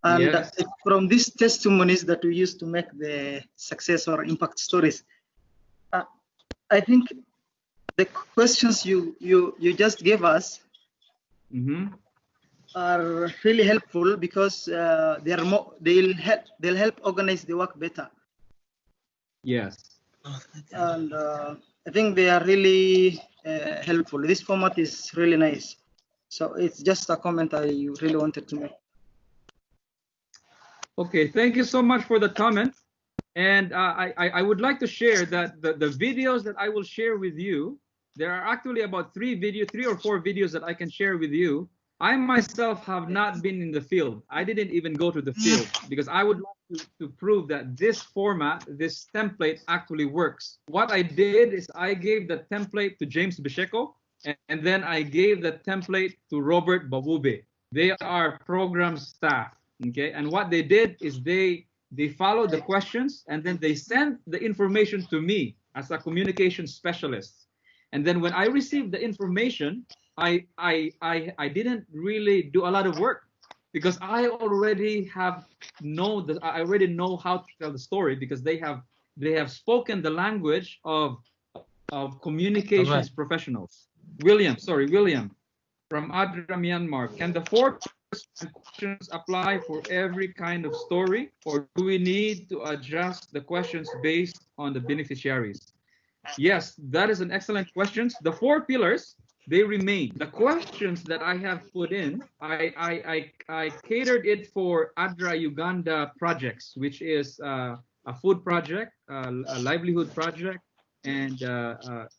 And Yes. from these testimonies that we used to make the success or impact stories, I think the questions you just gave us are really helpful because they'll help organize the work better. Yes. And I think they are really helpful. This format is really nice. So it's just a comment I really wanted to make. Okay, thank you so much for the comment. And I would like to share that the videos that I will share with you, there are actually about 3 or 4 videos that I can share with you. I myself have not been in the field. I didn't even go to the field because I would like to prove that this format, this template actually works. What I did is I gave the template to James Bisheko, and then I gave the template to Robert Babube. They are program staff, okay? And what they did is they followed the questions and then they sent the information to me as a communication specialist. And then when I received the information, I didn't really do a lot of work because I already know how to tell the story because they have spoken the language of communications professionals. William from ADRA Myanmar. Can the 4 questions apply for every kind of story, or do we need to adjust the questions based on the beneficiaries? Yes, that is an excellent question. The 4 pillars, they remain. The questions that I have put in, I catered it for ADRA Uganda projects, which is a food project, a livelihood project, and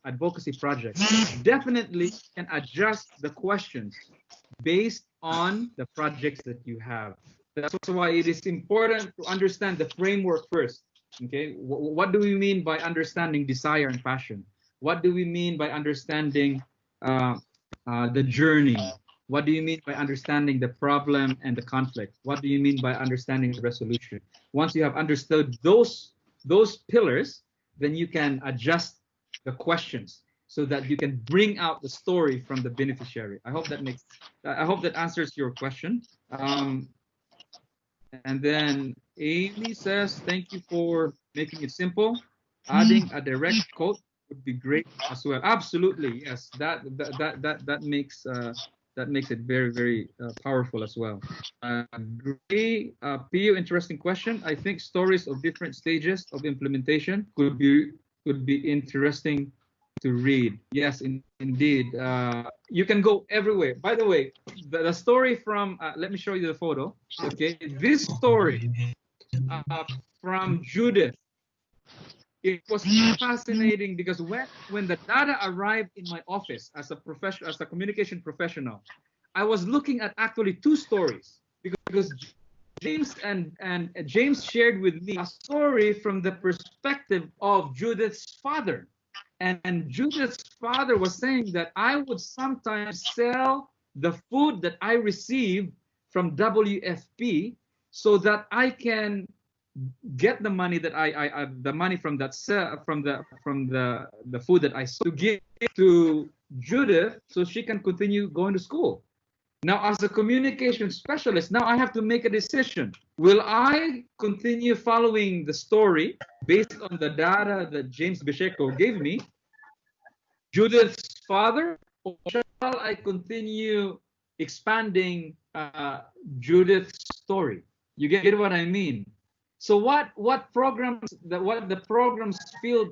advocacy project. Definitely can adjust the questions based on the projects that you have. That's why it is important to understand the framework first. Okay, what do we mean by understanding desire and passion? What do we mean by understanding the journey? What do you mean by understanding the problem and the conflict? What do you mean by understanding the resolution? Once you have understood those pillars, then you can adjust the questions so that you can bring out the story from the beneficiary. I hope that answers your question. And then Amy says, thank you for making it simple. Adding a direct quote would be great as well. Absolutely, yes. That makes it very, very powerful as well. Great, Pio, interesting question. I think stories of different stages of implementation could be interesting to read. Yes, indeed. You can go everywhere. By the way, the story from let me show you the photo. Okay, this story from Judith. It was fascinating because when the data arrived in my office as a communication professional, I was looking at actually two stories because James shared with me a story from the perspective of Judith's father. And Judith's father was saying that I would sometimes sell the food that I receive from WFP so that I can get the money that the money from that from the food that I sold to give to Judith so she can continue going to school. Now, as a communication specialist, now I have to make a decision. Will I continue following the story based on the data that James Bisheko gave me, Judith's father, or shall I continue expanding Judith's story? You get what I mean? So what the programs field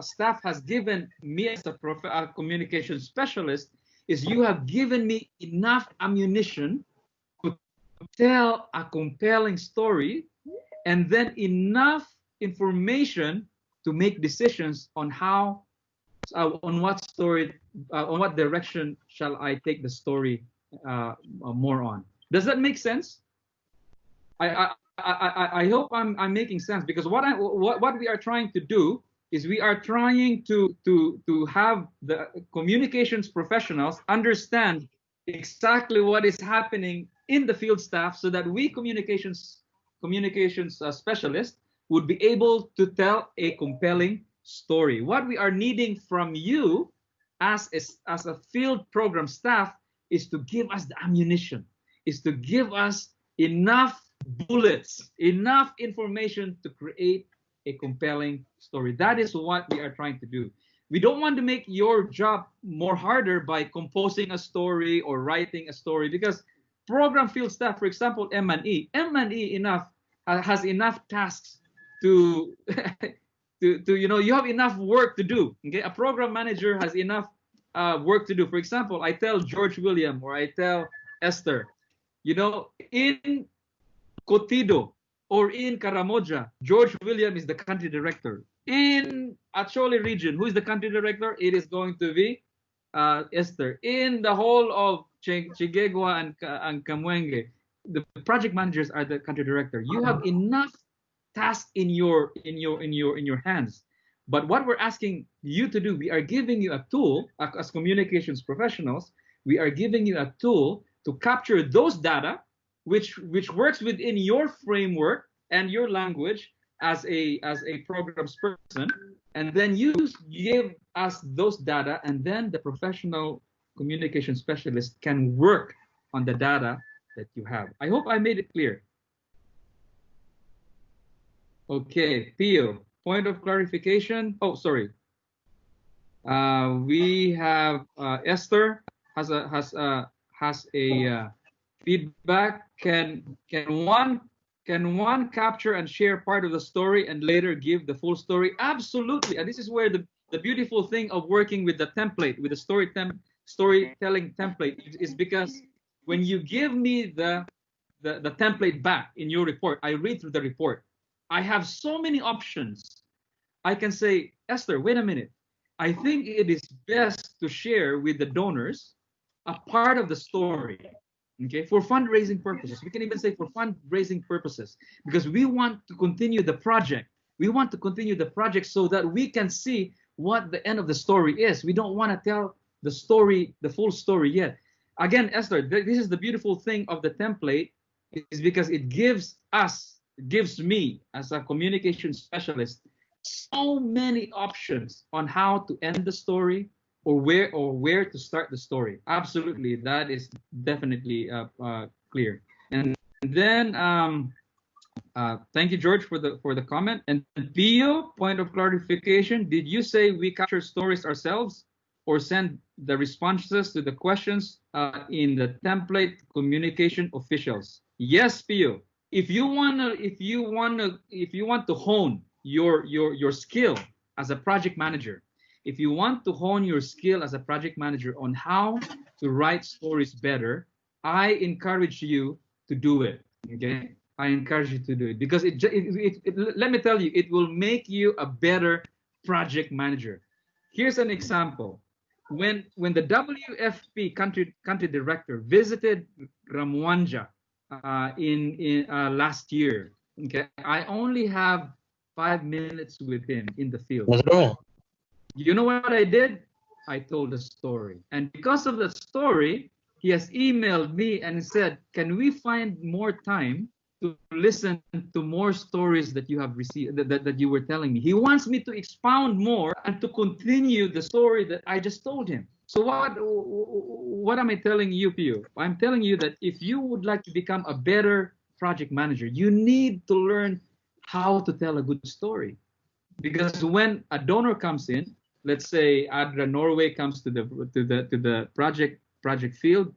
staff has given me as a communication specialist is you have given me enough ammunition to tell a compelling story and then enough information to make decisions on how on what direction shall I take the story more on. Does that make sense? I hope I'm making sense, because what we are trying to do is we are trying to have the communications professionals understand exactly what is happening in the field staff so that we communications specialists would be able to tell a compelling story. What we are needing from you as a field program staff is to give us the ammunition, is to give us enough bullets, enough information to create a compelling story. That is what we are trying to do. We don't want to make your job more harder by composing a story or writing a story, because program field staff, for example, M&E has enough tasks to you have enough work to do. Okay, a program manager has enough work to do. For example, I tell George William or I tell Esther, in Cotido or in Karamoja, George William is the country director. In Acholi region, who is the country director? It is going to be Esther. In the whole of Chigegwa and Kamwenge, the project managers are the country director. You have enough tasks in your hands. But what we're asking you to do, we are giving you a tool as communications professionals. We are giving you a tool to capture those data, which works within your framework and your language as a programs person, and then you give us those data, and then the professional communication specialist can work on the data that you have. I hope I made it clear. Okay, Pio, point of clarification. Oh, sorry. We have Esther has a feedback. Can one capture and share part of the story and later give the full story? Absolutely. And this is where the beautiful thing of working with the template, with the storytelling template, is because when you give me the template back in your report, I read through the report. I have so many options. I can say, Esther, wait a minute. I think it is best to share with the donors a part of the story. Okay, for fundraising purposes. We can even say for fundraising purposes, because we want to continue the project. We want to continue the project so that we can see what the end of the story is. We don't want to tell the story, the full story yet. Again, Esther, this is the beautiful thing of the template, is because it gives me as a communication specialist so many options on how to end the story or where to start the story. Absolutely, that is definitely clear. And then thank you, George, for the comment. And Pio, point of clarification: did you say we capture stories ourselves, or send the responses to the questions in the template communication officials? Yes, Pio. If you want to hone your skill as a project manager, if you want to hone your skill as a project manager on how to write stories better, I encourage you to do it. Okay, I encourage you to do it, because let me tell you, it will make you a better project manager. Here's an example. When the WFP country director visited Ramwanja in last year, okay, I only have 5 minutes with him in the field. You know what I did? I told a story. And because of that story, he has emailed me and said, can we find more time to listen to more stories that you have received, that you were telling me? He wants me to expound more and to continue the story that I just told him. So what am I telling you, Pio? I'm telling you that if you would like to become a better project manager, you need to learn how to tell a good story. Because when a donor comes in, let's say ADRA Norway comes to the project field,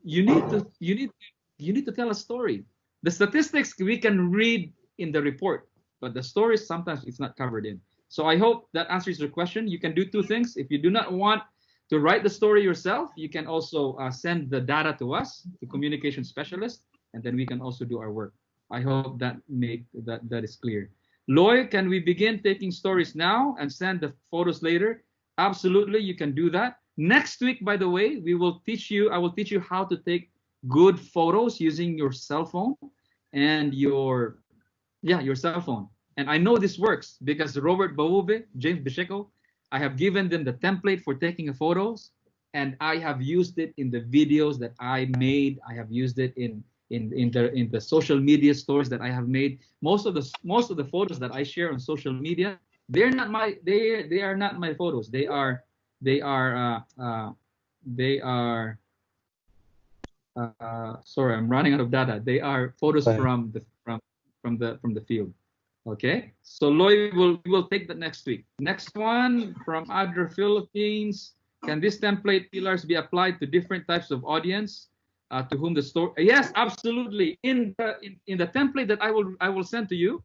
you need to tell a story. The statistics we can read in the report, but the stories sometimes it's not covered in. So I hope that answers your question. You can do two things. If you do not want to write the story yourself, you can also send the data to us, the communication specialist, and then we can also do our work. I hope that is clear. Loy, can we begin taking stories now and send the photos later? Absolutely, you can do that. Next week, by the way, I will teach you how to take good photos using your cell phone and your cell phone. And I know this works because Robert Baube, James Bisheko, I have given them the template for taking photos, and I have used it in the videos that I made. I have used it in the social media stories that I have made. Most of the photos that I share on social media, they are not my photos. They are sorry, I'm running out of data. They are photos from the field. Okay, so Loy will take that next week. Next one from ADRA Philippines. Can this template pillars be applied to different types of audience to whom the story? Yes, absolutely. In the template that I will send to you,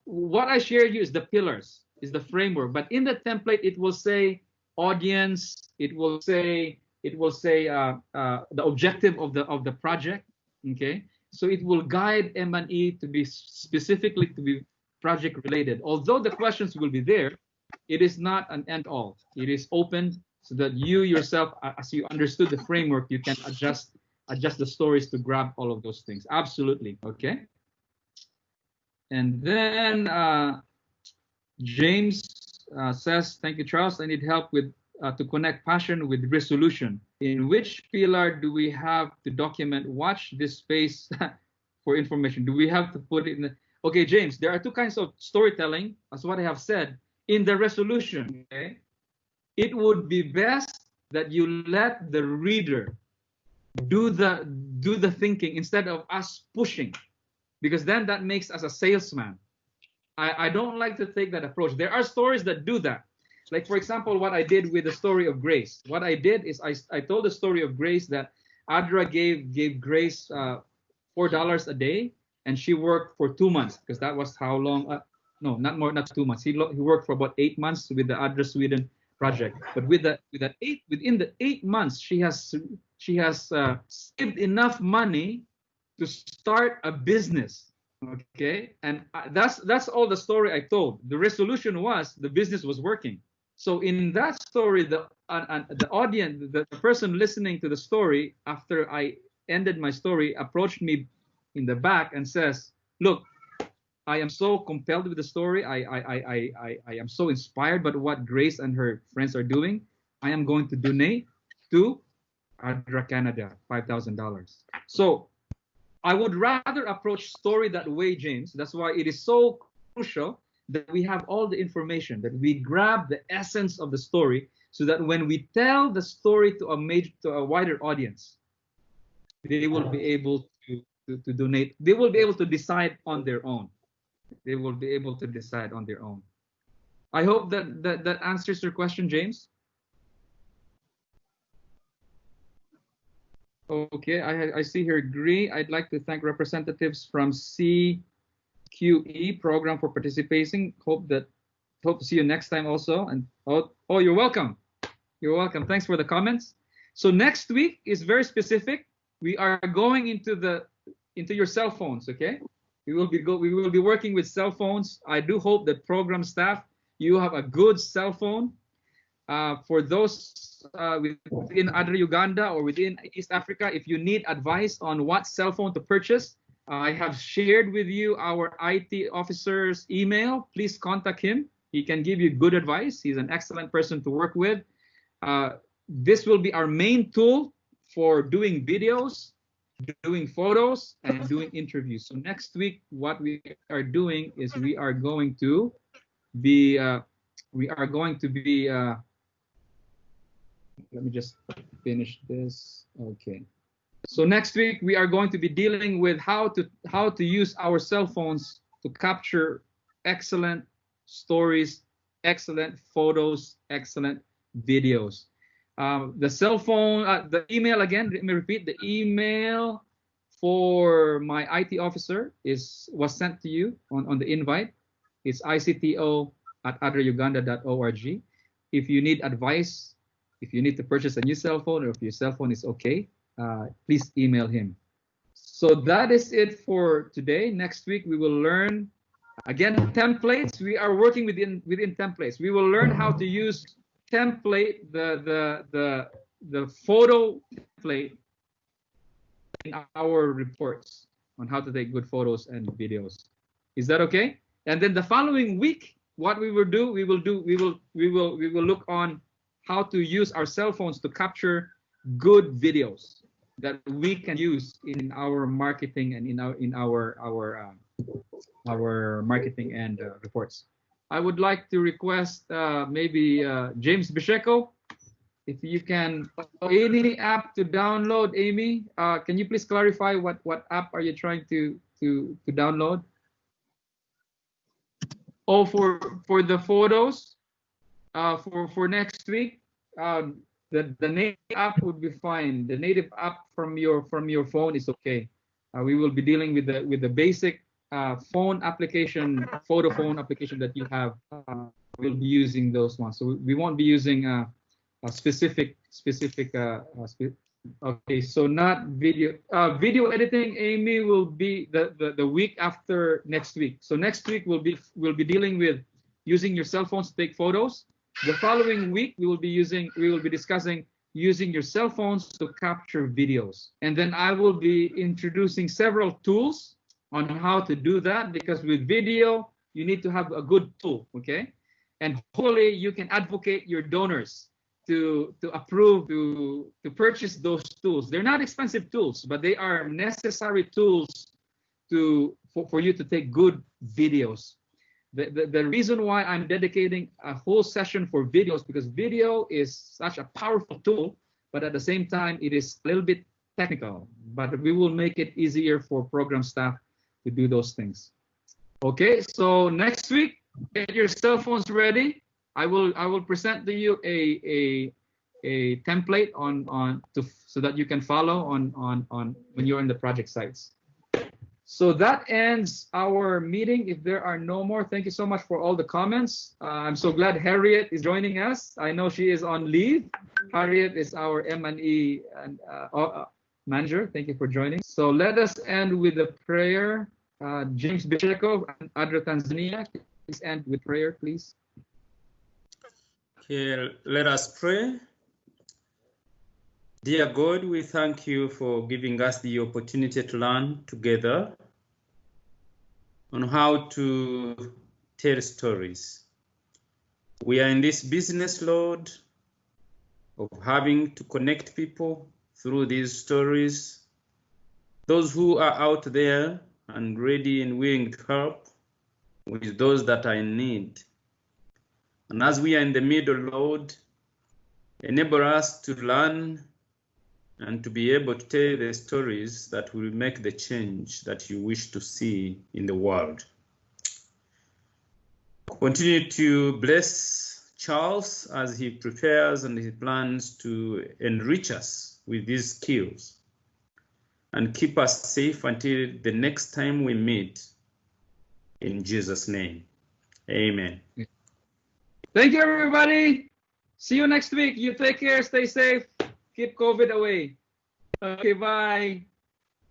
what I shared you is the pillars, is the framework. But in the template, it will say audience. It will say the objective of the project. Okay. So it will guide M&E to be specifically to be project related. Although the questions will be there, it is not an end all. It is open so that you yourself, as you understood the framework, you can adjust the stories to grab all of those things. Absolutely. Okay. And then James says, thank you, Charles. I need help with to connect passion with resolution. In which pillar do we have to document watch this space for information? Do we have to put it in the... Okay, James, there are two kinds of storytelling, as what I have said. In the resolution, okay, it would be best that you let the reader do the thinking instead of us pushing, because then that makes us a salesman. I don't like to take that approach. There are stories that do that. Like, for example, what I did with the story of Grace. What I did is I told the story of Grace that ADRA gave Grace $4 a day, and she worked for 2 months, because that was how long. No, not 2 months. He worked for about 8 months with the ADRA Sweden project. But within the 8 months, she has saved enough money to start a business. Okay, and that's all the story I told. The resolution was the business was working. So in that story, the audience, the person listening to the story, after I ended my story, approached me in the back and says, "Look, I am so compelled with the story. I am so inspired by what Grace and her friends are doing. I am going to donate to ADRA Canada $5,000. So I would rather approach story that way, James. That's why it is so crucial that we have all the information, that we grab the essence of the story, so that when we tell the story to a wider audience, they will be able to donate. They will be able to decide on their own. They will be able to decide on their own. I hope that answers your question, James. Okay, I see here agree. I'd like to thank representatives from CQE program for participating. Hope to see you next time also. And oh, you're welcome. You're welcome. Thanks for the comments. So next week is very specific. We are going into your cell phones. Okay, we will be working with cell phones. I do hope that program staff, you have a good cell phone. For those within ADRA Uganda or within East Africa, if you need advice on what cell phone to purchase, I have shared with you our IT officer's email. Please contact him. He can give you good advice. He's an excellent person to work with. This will be our main tool for doing videos, doing photos, and doing interviews. So next week, what we are doing is we are going to be let me just finish this. Okay. So next week we are going to be dealing with how to use our cell phones to capture excellent stories, excellent photos, excellent videos. The cell phone, the email again. Let me repeat. The email for my IT officer was sent to you on the invite. It's icto@adrauganda.org. If you need advice, if you need to purchase a new cell phone, or if your cell phone is okay, please email him. So that is it for today. Next week we will learn again templates. We are working within templates. We will learn how to use template the photo template in our reports on how to take good photos and videos. Is that okay? And then the following week, what we will do, we will look on how to use our cell phones to capture good videos that we can use in our marketing and in our marketing and reports. I would like to request maybe James Bisheko, if you can, any app to download. Amy, can you please clarify what app are you trying to download? Oh, for the photos, for next week, the native app would be fine. The native app from your phone is okay. We will be dealing with the basic phone application, photo phone application that you have. We'll be using those ones. So we won't be using a specific. Okay, so not video. Video editing, Amy, will be the week after next week. So next week we'll be dealing with using your cell phones to take photos. The following week we will be discussing using your cell phones to capture videos. And then I will be introducing several tools on how to do that, because with video you need to have a good tool, okay? And hopefully you can advocate your donors to approve to purchase those tools. They're not expensive tools, but they are necessary tools for you to take good videos. The reason why I'm dedicating a whole session for videos, because video is such a powerful tool, but at the same time it is a little bit technical, but we will make it easier for program staff to do those things. Okay, so next week, get your cell phones ready. I will present to you a template so that you can follow on when you're in the project sites. So that ends our meeting. If there are no more, thank you so much for all the comments. I'm so glad Harriet is joining us. I know she is on leave. Harriet is our M&E manager. Thank you for joining. So let us end with a prayer. James Bisheko, ADRA Tanzania, please end with prayer, please. Okay, let us pray. Dear God, we thank you for giving us the opportunity to learn together. on how to tell stories. We are in this business, Lord, of having to connect people through these stories. Those who are out there and ready and willing to help with those that are in need. And as we are in the middle, Lord, enable us to learn and to be able to tell the stories that will make the change that you wish to see in the world. Continue to bless Charles as he prepares and he plans to enrich us with these skills, and keep us safe until the next time we meet. In Jesus' name, amen. Thank you, everybody. See you next week. You take care, stay safe, keep COVID away. Okay, bye.